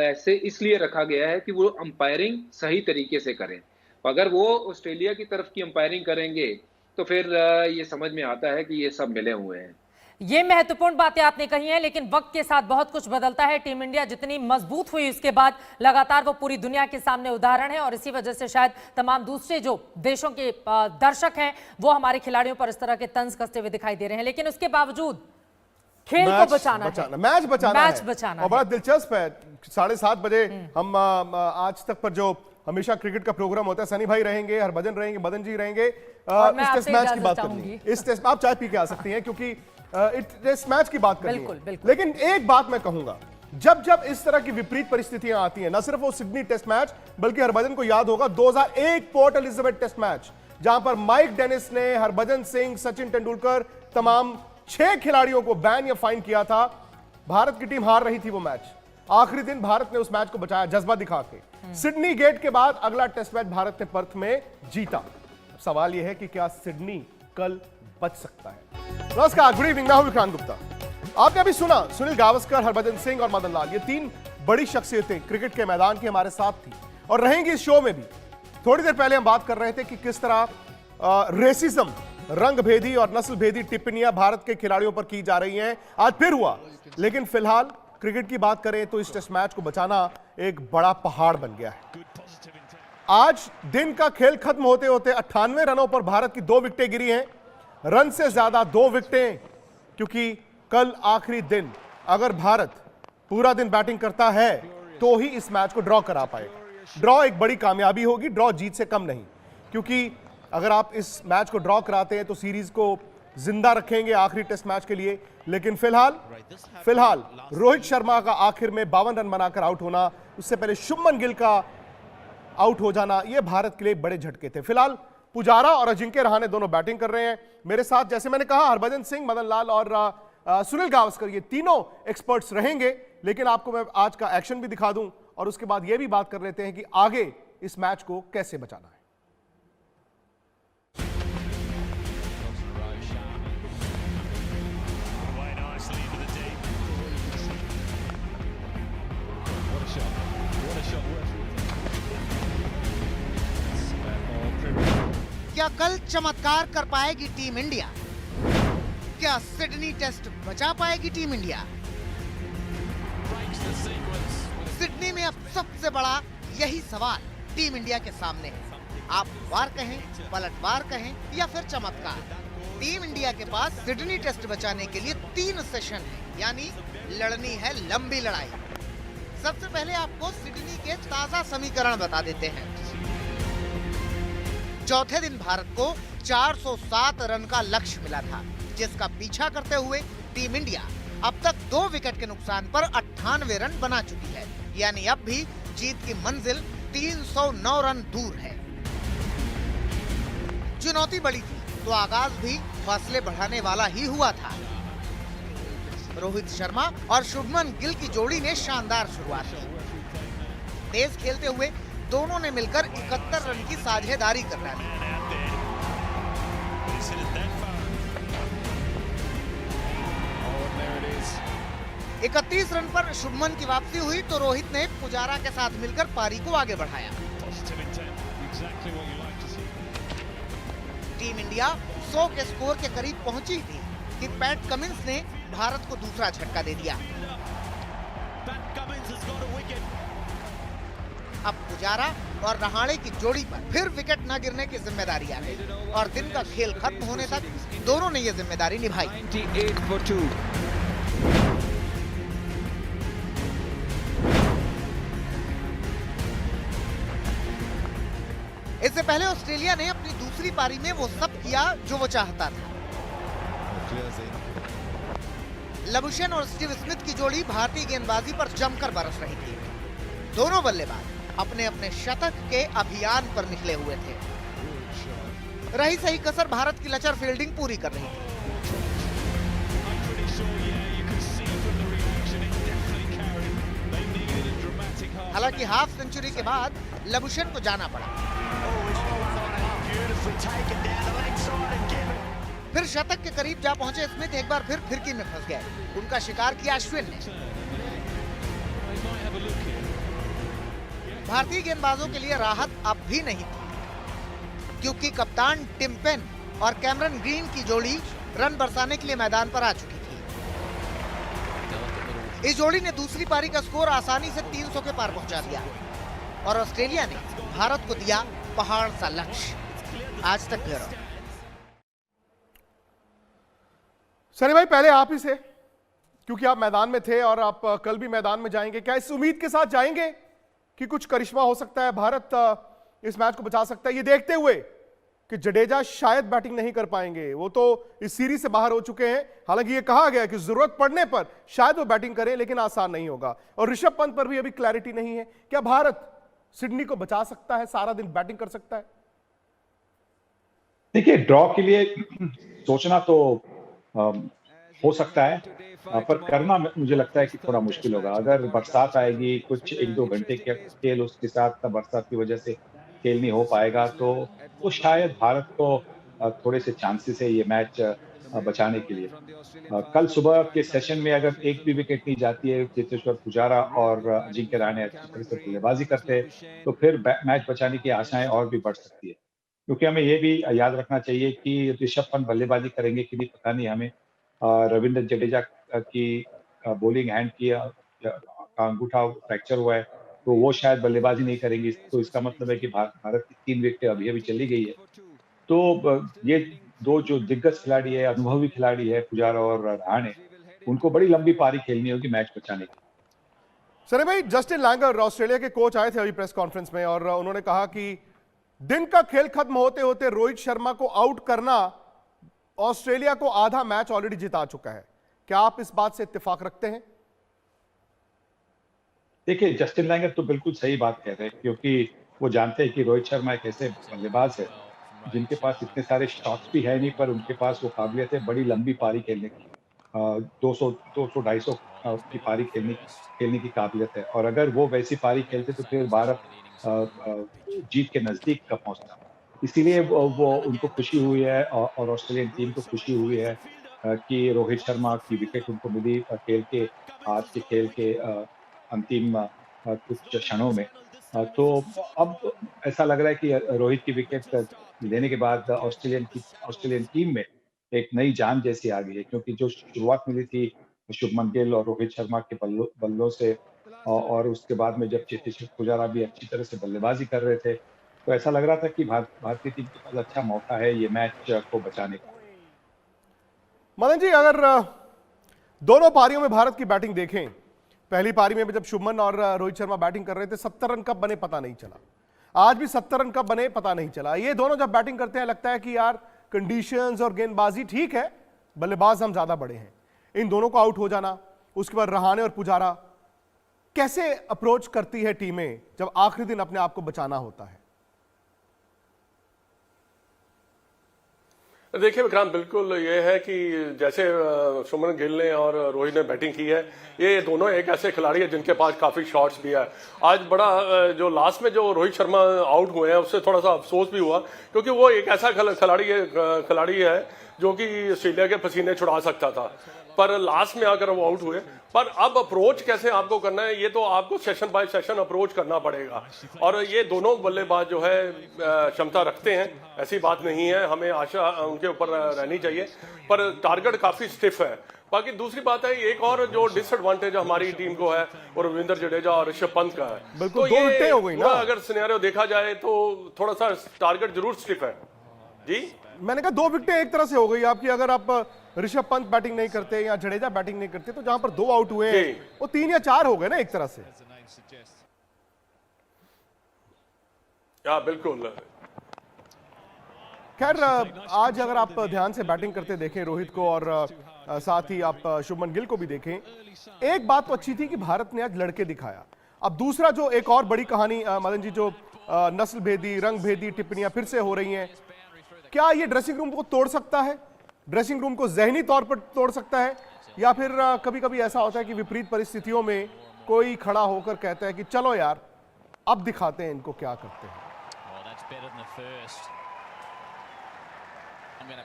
ऐसे इसलिए रखा गया है कि वो अंपायरिंग सही तरीके से करें। अगर वो ऑस्ट्रेलिया की तरफ की अंपायरिंग करेंगे तो फिर ये समझ में आता है कि ये सब मिले हुए हैं। ये महत्वपूर्ण बातें आपने कही हैं, लेकिन वक्त के साथ बहुत कुछ बदलता है। टीम इंडिया जितनी मजबूत हुई उसके बाद लगातार वो पूरी दुनिया के सामने उदाहरण है, और इसी वजह से शायद तमाम दूसरे जो देशों के दर्शक हैं वो हमारे खिलाड़ियों पर इस तरह के तंज कसते हुए दिखाई दे रहे हैं। लेकिन उसके बावजूद खेल को मैच बचाना है, मैच बचाना मैच है। बचाना और बड़ा दिलचस्प है, 7:30 बजे हम आज तक पर जो हमेशा क्रिकेट का प्रोग्राम होता है, सनी भाई रहेंगे, हरभजन रहेंगे, मदन जी रहेंगे, और मैं इस टेस्ट आपसे मैच की इजाजत बात चाहूंगी। करनी है। इस टेस्ट आप चाय पी के आ सकती हैं, क्योंकि टेस्ट मैच की बात करनी बिल्कुल, है। बिल्कुल। लेकिन एक बात मैं कहूंगा, जब जब इस तरह की विपरीत परिस्थितियां आती हैं, न सिर्फ वो सिडनी टेस्ट मैच, बल्कि हरभजन को याद होगा 2001 पोर्ट एलिजाबेथ टेस्ट मैच, जहां पर माइक डेनिस ने हरभजन सिंह, सचिन तेंदुलकर, तमाम 6 खिलाड़ियों को बैन या फाइन किया था। भारत की टीम हार रही थी वो मैच, आखिरी दिन भारत ने उस मैच को बचाया जज्बा दिखा के। सिडनी गेट के बाद अगला टेस्ट मैच भारत ने पर्थ में जीता। सवाल यह है कि क्या सिडनी कल बच सकता है? नमस्कार, गुड इवनिंग, मैं हूं विक्रांत गुप्ता। आपने अभी सुना सुनील गावस्कर, हरभजन सिंह और मदन लाल, ये 3 बड़ी शख्सियतें क्रिकेट के मैदान की हमारे साथ थी और रहेंगी इस शो में भी। थोड़ी देर पहले हम बात कर रहे थे कि किस तरह रेसिज्म, रंग भेदी और नस्ल भेदी टिप्पणियां भारत के खिलाड़ियों पर की जा रही हैं। आज फिर हुआ, लेकिन फिलहाल क्रिकेट की बात करें तो इस टेस्ट मैच को बचाना एक बड़ा पहाड़ बन गया है। आज दिन का खेल खत्म होते होते 98 रनों पर भारत की 2 विकेटें गिरी हैं। रन से ज्यादा 2 विकेटें, क्योंकि कल आखिरी दिन अगर भारत पूरा दिन बैटिंग करता है तो ही इस मैच को ड्रॉ करा पाएगा। ड्रॉ एक बड़ी कामयाबी होगी, ड्रॉ जीत से कम नहीं, क्योंकि अगर आप इस मैच को ड्रॉ कराते हैं तो सीरीज को जिंदा रखेंगे आखिरी टेस्ट मैच के लिए। लेकिन फिलहाल रोहित शर्मा का आखिर में 52 रन बनाकर आउट होना, उससे पहले शुभमन गिल का आउट हो जाना, यह भारत के लिए बड़े झटके थे। फिलहाल पुजारा और अजिंक्य रहाणे दोनों बैटिंग कर रहे हैं। मेरे साथ, जैसे मैंने कहा, हरभजन सिंह, मदन लाल और सुनील गावस्कर, ये तीनों एक्सपर्ट्स रहेंगे। लेकिन आपको मैं आज का एक्शन भी दिखा दूं और उसके बाद यह भी बात कर लेते हैं कि आगे इस मैच को कैसे बचाना है। क्या कल चमत्कार कर पाएगी टीम इंडिया? क्या सिडनी टेस्ट बचा पाएगी टीम इंडिया? सिडनी में अब सबसे बड़ा यही सवाल टीम इंडिया के सामने है। आप वार कहें, पलटवार कहें या फिर चमत्कार, टीम इंडिया के पास सिडनी टेस्ट बचाने के लिए 3 सेशन है, यानी लड़नी है लंबी लड़ाई। सबसे पहले आपको सिडनी के ताजा समीकरण बता देते हैं। चौथे दिन भारत को 407 रन का लक्ष्य मिला था, जिसका पीछा करते हुए टीम इंडिया अब तक 2 विकेट के नुकसान पर 98 रन बना चुकी है, यानी अब भी जीत की मंजिल 309 रन दूर है। चुनौती बड़ी थी तो आगाज भी फासले बढ़ाने वाला ही हुआ था। रोहित शर्मा और शुभमन गिल की जोड़ी ने शानदार शुरुआत की। तेज खेलते हुए दोनों ने मिलकर 71 रन की साझेदारी कर डाली। Oh, 31 रन पर शुभमन की वापसी हुई तो रोहित ने पुजारा के साथ मिलकर पारी को आगे बढ़ाया। टीम इंडिया 100 के स्कोर के करीब पहुंची थी कि पैट कमिंस ने भारत को दूसरा झटका दे दिया। अब पुजारा और रहाणे की जोड़ी पर फिर विकेट न गिरने की जिम्मेदारी आ गई और दिन का खेल खत्म होने तक दोनों ने ये जिम्मेदारी निभाई। 98 for 2. इससे पहले ऑस्ट्रेलिया ने अपनी दूसरी पारी में वो सब किया जो वो चाहता था। लबुशेन और स्टीव स्मिथ की जोड़ी भारतीय गेंदबाजी पर जमकर बरस रही थी। दोनों बल्लेबाज अपने अपने शतक के अभियान पर निकले हुए थे। रही सही कसर भारत की लचर फील्डिंग पूरी कर रही थी। हालांकि हाफ सेंचुरी के बाद लबुशेन को जाना पड़ा। फिर शतक के करीब जा पहुंचे स्मिथ एक बार फिर फिरकी में फंस गए। उनका शिकार किया अश्विन ने। भारतीय गेंदबाजों के लिए राहत अब भी नहीं थी, क्योंकि कप्तान टिम पेन और कैमरन ग्रीन की जोड़ी रन बरसाने के लिए मैदान पर आ चुकी थी। इस जोड़ी ने दूसरी पारी का स्कोर आसानी से 300 के पार पहुंचा दिया और ऑस्ट्रेलिया ने भारत को दिया पहाड़ सा लक्ष्य। आज तक ब्यूरो। सनी भाई, पहले आप ही से, क्योंकि आप मैदान में थे और आप कल भी मैदान में जाएंगे, क्या इस उम्मीद के साथ जाएंगे कि कुछ करिश्मा हो सकता है, भारत इस मैच को बचा सकता है, ये देखते हुए कि जडेजा शायद बैटिंग नहीं कर पाएंगे? वो तो इस सीरीज से बाहर हो चुके हैं। हालांकि ये कहा गया कि जरूरत पड़ने पर शायद वो बैटिंग करें, लेकिन आसान नहीं होगा। और ऋषभ पंत पर भी अभी क्लैरिटी नहीं है। क्या भारत सिडनी को बचा सकता है, सारा दिन बैटिंग कर सकता है? देखिए, ड्रॉ के लिए सोचना तो हो सकता है, पर करना मुझे लगता है कि थोड़ा मुश्किल होगा। अगर बरसात आएगी, कुछ 1-2 घंटे के खेल उसके साथ बरसात की वजह से खेल नहीं हो पाएगा, तो शायद भारत को थोड़े से चांसेस है ये मैच बचाने के लिए। कल सुबह के सेशन में अगर एक भी विकेट नहीं जाती है, चेतेश्वर पुजारा और अजिंक्य रहाणे अच्छी तरह से बल्लेबाजी करते हैं, तो फिर मैच बचाने की आशाएं और भी बढ़ सकती है। क्योंकि हमें ये भी याद रखना चाहिए कि ऋषभ पंत बल्लेबाजी करेंगे कि नहीं पता नहीं हमें। रविंद्र जडेजा की बॉलिंग हैंड की अंगूठा फ्रैक्चर हुआ है, तो वो शायद बल्लेबाजी नहीं करेंगी। तो इसका मतलब है कि भारत की 3 विकेटें अभी चली गई है। तो ये दो जो दिग्गज खिलाड़ी है, अनुभवी खिलाड़ी है, पुजारा और रहाणे, उनको बड़ी लंबी पारी खेलनी होगी मैच बचाने की। सर भाई, जस्टिन लैंगर ऑस्ट्रेलिया के कोच आए थे अभी प्रेस कॉन्फ्रेंस में और उन्होंने कहा कि दिन का खेल खत्म होते होते रोहित शर्मा को आउट करना ऑस्ट्रेलिया को आधा मैच ऑलरेडी जिता चुका है। क्या आप इस बात से इत्तेफाक रखते हैं? देखिए, जस्टिन लैंगर तो बिल्कुल सही बात कह रहे हैं, क्योंकि वो जानते हैं कि रोहित शर्मा एक ऐसे बल्लेबाज है जिनके पास इतने सारे शॉट्स भी है नहीं, पर उनके पास वो काबिलियत है बड़ी लंबी पारी खेलने की। 200-250 की पारी खेलने की काबिलियत है, और अगर वो वैसी पारी खेलते तो फिर भारत जीत के नजदीक का पहुंचता। इसीलिए वो उनको खुशी हुई है और ऑस्ट्रेलियन टीम को खुशी हुई है कि रोहित शर्मा की विकेट उनको मिली आज के खेल के अंतिम कुछ क्षणों में। तो अब ऐसा लग रहा है कि रोहित की विकेट लेने के बाद ऑस्ट्रेलियन टीम में एक नई जान जैसी आ गई है, क्योंकि जो शुरुआत मिली थी शुभमन गिल और रोहित शर्मा के बल्लों से, और उसके बाद में जब चेतेश्वर पुजारा भी अच्छी तरह से बल्लेबाजी कर रहे थे, तो ऐसा लग रहा था कि भारतीय टीम के पास अच्छा मौका है ये मैच को बचाने का। मदन जी, अगर दोनों पारियों में भारत की बैटिंग देखें, पहली पारी में जब शुभमन और रोहित शर्मा बैटिंग कर रहे थे 70 रन कब बने पता नहीं चला। आज भी 70 रन कब बने पता नहीं चला। ये दोनों जब बैटिंग करते हैं लगता है कि यार कंडीशंस और गेंदबाजी ठीक है, बल्लेबाज हम ज्यादा बड़े हैं। इन दोनों को आउट हो जाना, उसके बाद रहाणे और पुजारा, कैसे अप्रोच करती है टीमें जब आखिरी दिन अपने आप को बचाना होता है? देखिए विक्रांत, बिल्कुल ये है कि जैसे शुभमन गिल ने और रोहित ने बैटिंग की है, ये दोनों एक ऐसे खिलाड़ी है जिनके पास काफी शॉट्स भी है। आज बड़ा जो लास्ट में जो रोहित शर्मा आउट हुए हैं उससे थोड़ा सा अफसोस भी हुआ, क्योंकि वो एक ऐसा खिलाड़ी है जो कि ऑस्ट्रेलिया के पसीने छुड़ा सकता था, पर लास्ट में आकर वो आउट हुए। पर अब अप्रोच कैसे आपको करना है, ये तो आपको सेशन बाय सेशन अप्रोच करना पड़ेगा। और ये दोनों बल्लेबाज जो है क्षमता रखते हैं, ऐसी बात नहीं है, हमें आशा उनके ऊपर रहनी चाहिए, पर टारगेट काफी स्टिफ है। बाकी दूसरी बात है, एक और जो डिसएडवांटेज हमारी टीम को है वो रविंद्र जडेजा और ऋषभ पंत का है। तो ये हो गई ना, अगर सिनेरियो देखा जाए तो थोड़ा सा टारगेट जरूर स्टिफ है। जी, मैंने कहा 2 विकेटें एक तरह से हो गई आपकी। अगर आप ऋषभ पंत बैटिंग नहीं करते या जडेजा बैटिंग नहीं करते, तो जहां पर 2 आउट हुए हैं वो 3 या 4 हो गए ना एक तरह से। बिल्कुल। खैर, आज अगर आप ध्यान से बैटिंग करते देखें रोहित को और साथ ही आप शुभमन गिल को भी देखें, एक बात तो अच्छी थी कि भारत ने आज लड़के दिखाया। अब दूसरा जो एक और बड़ी कहानी मदन जी, जो नस्ल भेदी रंग भेदी टिप्पणियां फिर से हो रही हैं, क्या ये ड्रेसिंग रूम को तोड़ सकता है? ड्रेसिंग रूम को जहनी तौर पर तोड़ सकता है, या फिर कभी कभी ऐसा होता है कि विपरीत परिस्थितियों में कोई खड़ा होकर कहता है कि चलो यार अब दिखाते हैं इनको क्या करते हैं।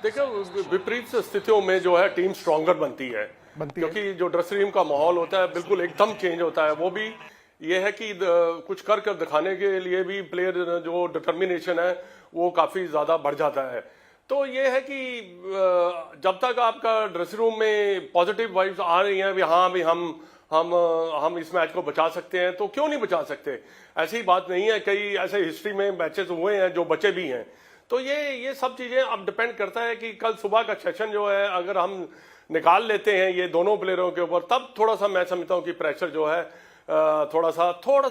देखो, विपरीत स्थितियों में जो है टीम स्ट्रॉन्गर बनती है क्योंकि जो ड्रेसिंग रूम का माहौल होता है बिल्कुल एकदम चेंज होता है। वो भी ये है कि कुछ कर दिखाने के लिए भी प्लेयर जो डिटर्मिनेशन है वो काफी ज्यादा बढ़ जाता है। तो ये है कि जब तक आपका ड्रेसिंग रूम में पॉजिटिव वाइब्स आ रही हैं, भी हम इस मैच को बचा सकते हैं, तो क्यों नहीं बचा सकते। ऐसी बात नहीं है, कई ऐसे हिस्ट्री में मैचेस हुए हैं जो बचे भी हैं। तो ये सब चीजें अब डिपेंड करता है कि कल सुबह का सेशन जो है अगर हम निकाल लेते हैं ये दोनों प्लेयरों के ऊपर, तब थोड़ा सा मैं समझता हूं कि प्रेशर जो है थोड़ा सा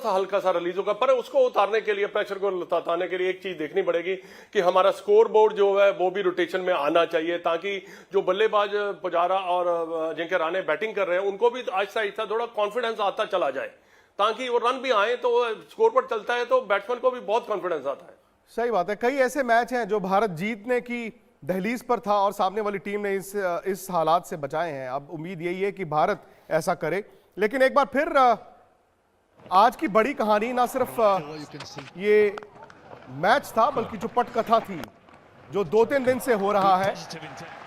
हल्का सा रिलीज होगा। पर उसको उतारने के लिए, प्रेशर को उतारने के लिए एक चीज देखनी पड़ेगी कि हमारा स्कोर बोर्ड जो है वो भी रोटेशन में आना चाहिए, ताकि जो बल्लेबाज पुजारा और अजिंक्य रहाणे बैटिंग कर रहे हैं उनको भी आहिस्ता आहिस्ता थोड़ा कॉन्फिडेंस आता चला जाए, ताकि वो रन भी आए तो स्कोर पर चलता है तो बैट्समैन को भी बहुत कॉन्फिडेंस आता है। सही बात है। कई ऐसे मैच हैं जो भारत जीतने की दहलीज पर था और सामने वाली टीम ने इस हालात से बचाए हैं। अब उम्मीद यही है कि भारत ऐसा करे। लेकिन एक बार फिर आज की बड़ी कहानी ना सिर्फ ये मैच था, बल्कि जो पटकथा थी जो 2-3 दिन से हो रहा है।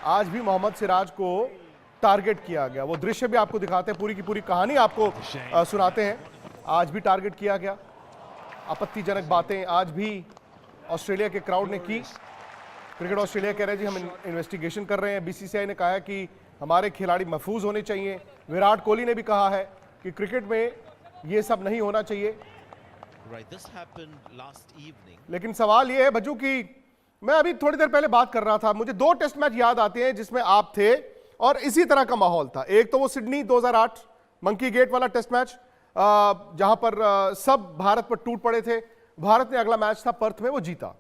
आज भी मोहम्मद सिराज को टारगेट किया गया। वो दृश्य भी आपको दिखाते हैं, पूरी की पूरी कहानी आपको सुनाते हैं। आज भी टारगेट किया गया, आपत्तिजनक बातें आज भी ऑस्ट्रेलिया के क्राउड ने की। क्रिकेट ऑस्ट्रेलिया कह रहे हैं जी हम इन्वेस्टिगेशन कर रहे हैं। बीसीसीआई ने कहा है कि हमारे खिलाड़ी महफूज होने चाहिए। विराट कोहली ने भी कहा है कि क्रिकेट में ये सब नहीं होना चाहिए। लेकिन सवाल ये है बज्जू कि मैं अभी थोड़ी देर पहले बात कर रहा था, मुझे 2 टेस्ट मैच याद आते हैं जिसमें आप थे और इसी तरह का माहौल था। एक तो वो सिडनी 2008 मंकी गेट वाला टेस्ट मैच जहां पर सब भारत पर टूट पड़े थे। भारत ने अगला मैच था पर्थ में, वो जीता।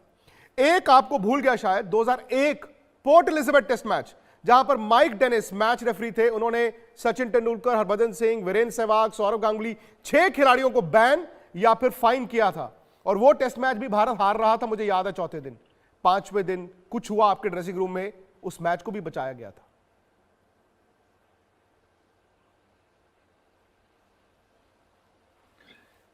एक आपको भूल गया शायद 2001 पोर्ट एलिजाबेथ टेस्ट मैच, जहां पर माइक डेनिस मैच रेफरी थे। उन्होंने सचिन तेंदुलकर, हरभजन सिंह, वीरेंद्र सहवाग, सौरव गांगुली 6 खिलाड़ियों को बैन या फिर फाइन किया था। और वो टेस्ट मैच भी भारत हार रहा था, मुझे याद है। चौथे दिन, 5वें दिन कुछ हुआ आपके ड्रेसिंग रूम में, उस मैच को भी बचाया गया था।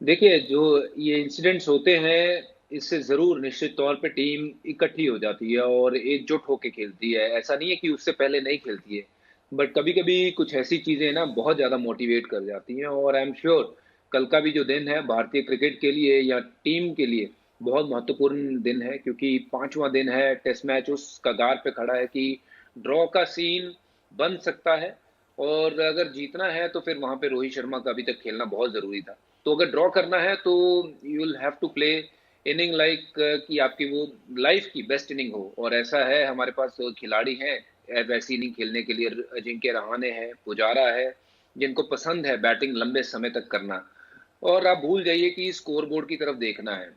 देखिए, जो ये इंसिडेंट्स होते हैं इससे जरूर निश्चित तौर पे टीम इकट्ठी हो जाती है और एकजुट होकर खेलती है। ऐसा नहीं है कि उससे पहले नहीं खेलती है, बट कभी कभी कुछ ऐसी चीजें ना बहुत ज्यादा मोटिवेट कर जाती हैं। और आई एम श्योर कल का भी जो दिन है भारतीय क्रिकेट के लिए या टीम के लिए बहुत महत्वपूर्ण दिन है, क्योंकि 5वां दिन है। टेस्ट मैच उस कगार पे खड़ा है कि ड्रॉ का सीन बन सकता है और अगर जीतना है तो फिर वहां पे रोहित शर्मा का अभी तक खेलना बहुत जरूरी था। तो अगर ड्रॉ करना है तो you will have to play inning like कि आपकी वो लाइफ की बेस्ट इनिंग हो। और ऐसा है, हमारे पास खिलाड़ी हैं वैसी इनिंग खेलने के लिए। अजिंक्य रहाणे है, पुजारा है, जिनको पसंद है बैटिंग लंबे समय तक करना। और आप भूल जाइए कि स्कोर बोर्ड की तरफ देखना है।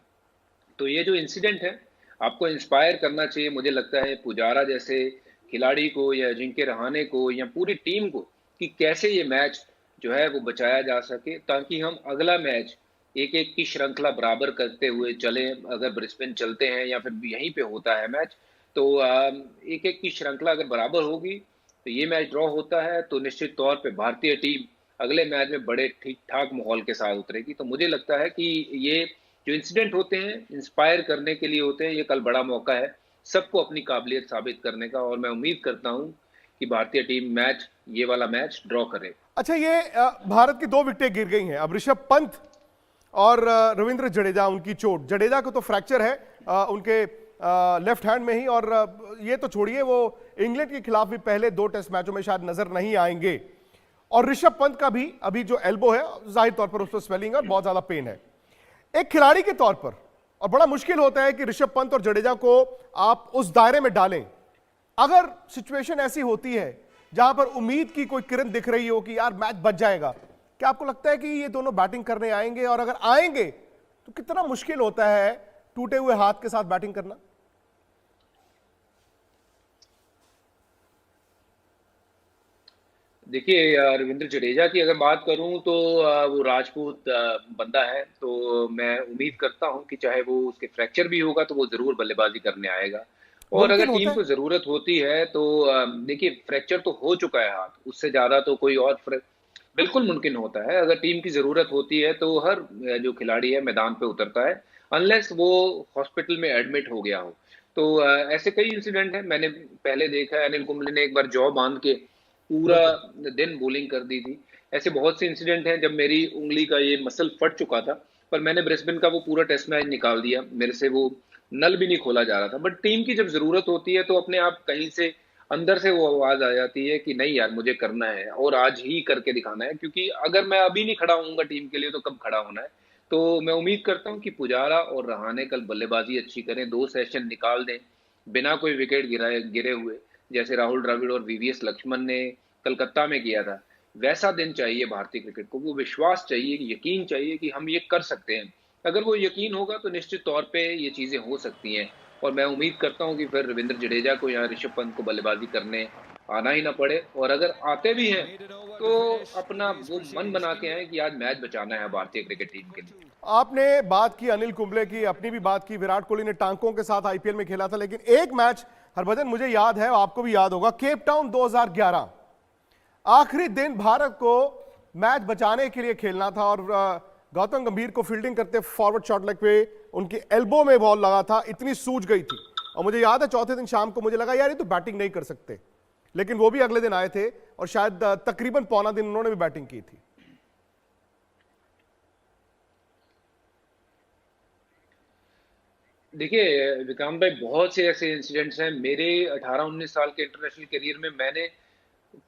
तो ये जो इंसिडेंट है आपको इंस्पायर करना चाहिए, मुझे लगता है पुजारा जैसे खिलाड़ी को या अजिंक्य रहाणे को या पूरी टीम को, कि कैसे ये मैच जो है वो बचाया जा सके, ताकि हम अगला मैच एक एक की श्रृंखला बराबर करते हुए चले। अगर ब्रिस्बेन चलते हैं या फिर यहीं पे होता है मैच, तो एक एक की श्रृंखला अगर बराबर होगी तो ये मैच ड्रॉ होता है तो निश्चित तौर पे भारतीय टीम अगले मैच में बड़े ठीक ठाक माहौल के साथ उतरेगी। तो मुझे लगता है कि ये जो इंसिडेंट होते हैं इंस्पायर करने के लिए होते हैं। ये कल बड़ा मौका है सबको अपनी काबिलियत साबित करने का, और मैं उम्मीद करता हूँ कि भारतीय टीम ये वाला मैच ड्रॉ करे। अच्छा, ये भारत की 2 विकेटें गिर गई हैं। अब ऋषभ पंत और रविंद्र जडेजा, उनकी चोट, जडेजा को तो फ्रैक्चर है उनके लेफ्ट हैंड में ही, और ये तो छोड़िए वो इंग्लैंड के खिलाफ भी पहले 2 टेस्ट मैचों में शायद नजर नहीं आएंगे। और ऋषभ पंत का भी अभी जो एल्बो है जाहिर तौर पर उस पर स्वेलिंग और बहुत ज्यादा पेन है। एक खिलाड़ी के तौर पर और बड़ा मुश्किल होता है कि ऋषभ पंत और जडेजा को आप उस दायरे में डालें। अगर सिचुएशन ऐसी होती है जहां पर उम्मीद की कोई किरण दिख रही हो कि यार मैच बच जाएगा, क्या आपको लगता है कि ये दोनों बैटिंग करने आएंगे? और अगर आएंगे तो कितना मुश्किल होता है टूटे हुए हाथ के साथ बैटिंग करना? देखिए, रविंद्र जडेजा की अगर बात करूं तो वो राजपूत बंदा है, तो मैं उम्मीद करता हूं कि चाहे वो उसके फ्रैक्चर भी होगा तो वो जरूर बल्लेबाजी करने आएगा। और अगर टीम को जरूरत होती है तो देखिए फ्रैक्चर तो हो चुका है हाथ, उससे ज्यादा तो कोई और बिल्कुल मुमकिन होता है। अगर टीम की ज़रूरत होती है तो हर जो खिलाड़ी है मैदान पे उतरता है, अनलेस वो हॉस्पिटल में एडमिट हो गया हो। तो ऐसे कई इंसिडेंट हैं, मैंने पहले देखा है। अनिल कुंबले ने एक बार जौ बांध के पूरा दिन बॉलिंग कर दी थी। ऐसे बहुत से इंसिडेंट हैं। जब मेरी उंगली का ये मसल फट चुका था, पर मैंने ब्रिस्बेन का वो पूरा टेस्ट मैच निकाल दिया, मेरे से वो नल भी नहीं खोला जा रहा था। बट टीम की जब ज़रूरत होती है तो अपने आप कहीं से अंदर से वो आवाज आ जाती है कि नहीं यार, मुझे करना है और आज ही करके दिखाना है, क्योंकि अगर मैं अभी नहीं खड़ा होऊंगा टीम के लिए तो कब खड़ा होना है। तो मैं उम्मीद करता हूं कि पुजारा और रहाणे कल बल्लेबाजी अच्छी करें, 2 सेशन निकाल दें बिना कोई विकेट गिरे हुए, जैसे राहुल द्रविड़ और वीवीएस लक्ष्मण ने कलकत्ता में किया था। वैसा दिन चाहिए भारतीय क्रिकेट को। वो विश्वास चाहिए, यकीन चाहिए कि हम ये कर सकते हैं। अगर वो यकीन होगा तो निश्चित तौर पे ये चीजें हो सकती हैं। और मैं उम्मीद करता हूं कि फिर रविंद्र जडेजा को या ऋषभ पंत को बल्लेबाजी करने आना ही ना पड़े, और अगर आते भी हैं तो अपना वो मन बना के आए कि आज मैच बचाना है भारतीय क्रिकेट टीम के लिए। आपने बात की अनिल कुंबले की, अपनी भी बात की। विराट कोहली ने टांकों के साथ आईपीएल में खेला था, लेकिन एक मैच हरभजन मुझे याद है, आपको भी याद होगा, केप टाउन 2011, आखिरी दिन भारत को मैच बचाने के लिए खेलना था और गौतम गंभीर को फील्डिंग करते फॉरवर्ड शॉट लेग पे उनके एल्बो में बॉल लगा था, इतनी सूज गई थी। और मुझे याद है चौथे दिन शाम को मुझे लगा यार ये तो बैटिंग नहीं कर सकते, लेकिन वो भी अगले दिन आए थे और शायद तकरीबन पौना दिन उन्होंने भी बैटिंग की थी। देखिए विक्रांत भाई, बहुत से ऐसे इंसिडेंट्स हैं मेरे 18-19 साल के इंटरनेशनल करियर में। मैंने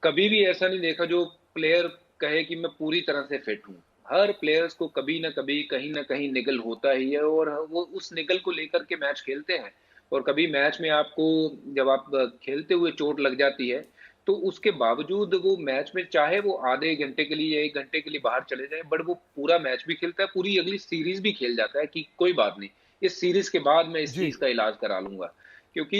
कभी भी ऐसा नहीं देखा जो प्लेयर कहे कि मैं पूरी तरह से फिट हूँ। हर प्लेयर्स को कभी ना कभी कहीं ना कहीं निगल होता ही है, और वो उस निगल को लेकर के मैच खेलते हैं। और कभी मैच में आपको जब आप खेलते हुए चोट लग जाती है तो उसके बावजूद वो मैच में, चाहे वो आधे घंटे के लिए या 1 घंटे के लिए बाहर चले जाए, बट वो पूरा मैच भी खेलता है, पूरी अगली सीरीज भी खेल जाता है कि कोई बात नहीं, इस सीरीज के बाद मैं इस चीज का इलाज करा लूंगा। क्योंकि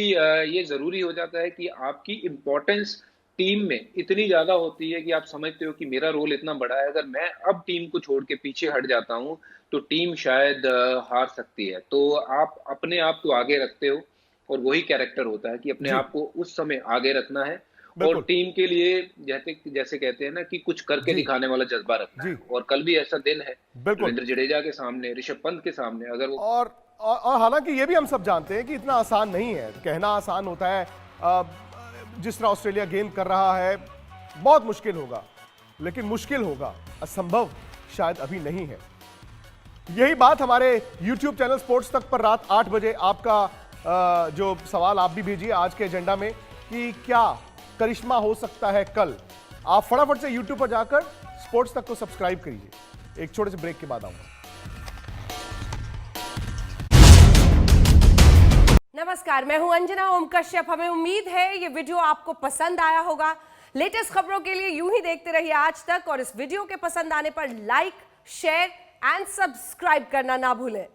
ये जरूरी हो जाता है कि आपकी इंपॉर्टेंस टीम में इतनी ज्यादा होती है कि आप समझते हो कि मेरा रोल इतना बड़ा है, अगर मैं अब टीम को छोड़ के पीछे हट जाता हूं तो टीम शायद हार सकती है। तो आप अपने आप को आगे रखते हो, और वही कैरेक्टर होता है कि अपने आप को उस समय आगे रखना है और टीम के लिए जैसे कहते हैं ना कि कुछ करके दिखाने वाला जज्बा रखना है। और कल भी ऐसा दिन है रविंद्र जडेजा के सामने, ऋषभ पंत के सामने। अगर वो और हालांकि ये भी हम सब जानते हैं कि इतना आसान नहीं है, कहना आसान होता है। जिस तरह ऑस्ट्रेलिया गेंद कर रहा है बहुत मुश्किल होगा, लेकिन मुश्किल होगा, असंभव शायद अभी नहीं है। यही बात हमारे YouTube चैनल स्पोर्ट्स तक पर रात 8 बजे आपका जो सवाल आप भी भेजिए आज के एजेंडा में कि क्या करिश्मा हो सकता है कल। आप फटाफट से YouTube पर जाकर स्पोर्ट्स तक को सब्सक्राइब करिए। एक छोटे से ब्रेक के बाद आऊंगा। नमस्कार, मैं हूं अंजना ओम कश्यप। हमें उम्मीद है ये वीडियो आपको पसंद आया होगा। लेटेस्ट खबरों के लिए यूं ही देखते रहिए आज तक, और इस वीडियो के पसंद आने पर लाइक, शेयर एंड सब्सक्राइब करना ना भूलें।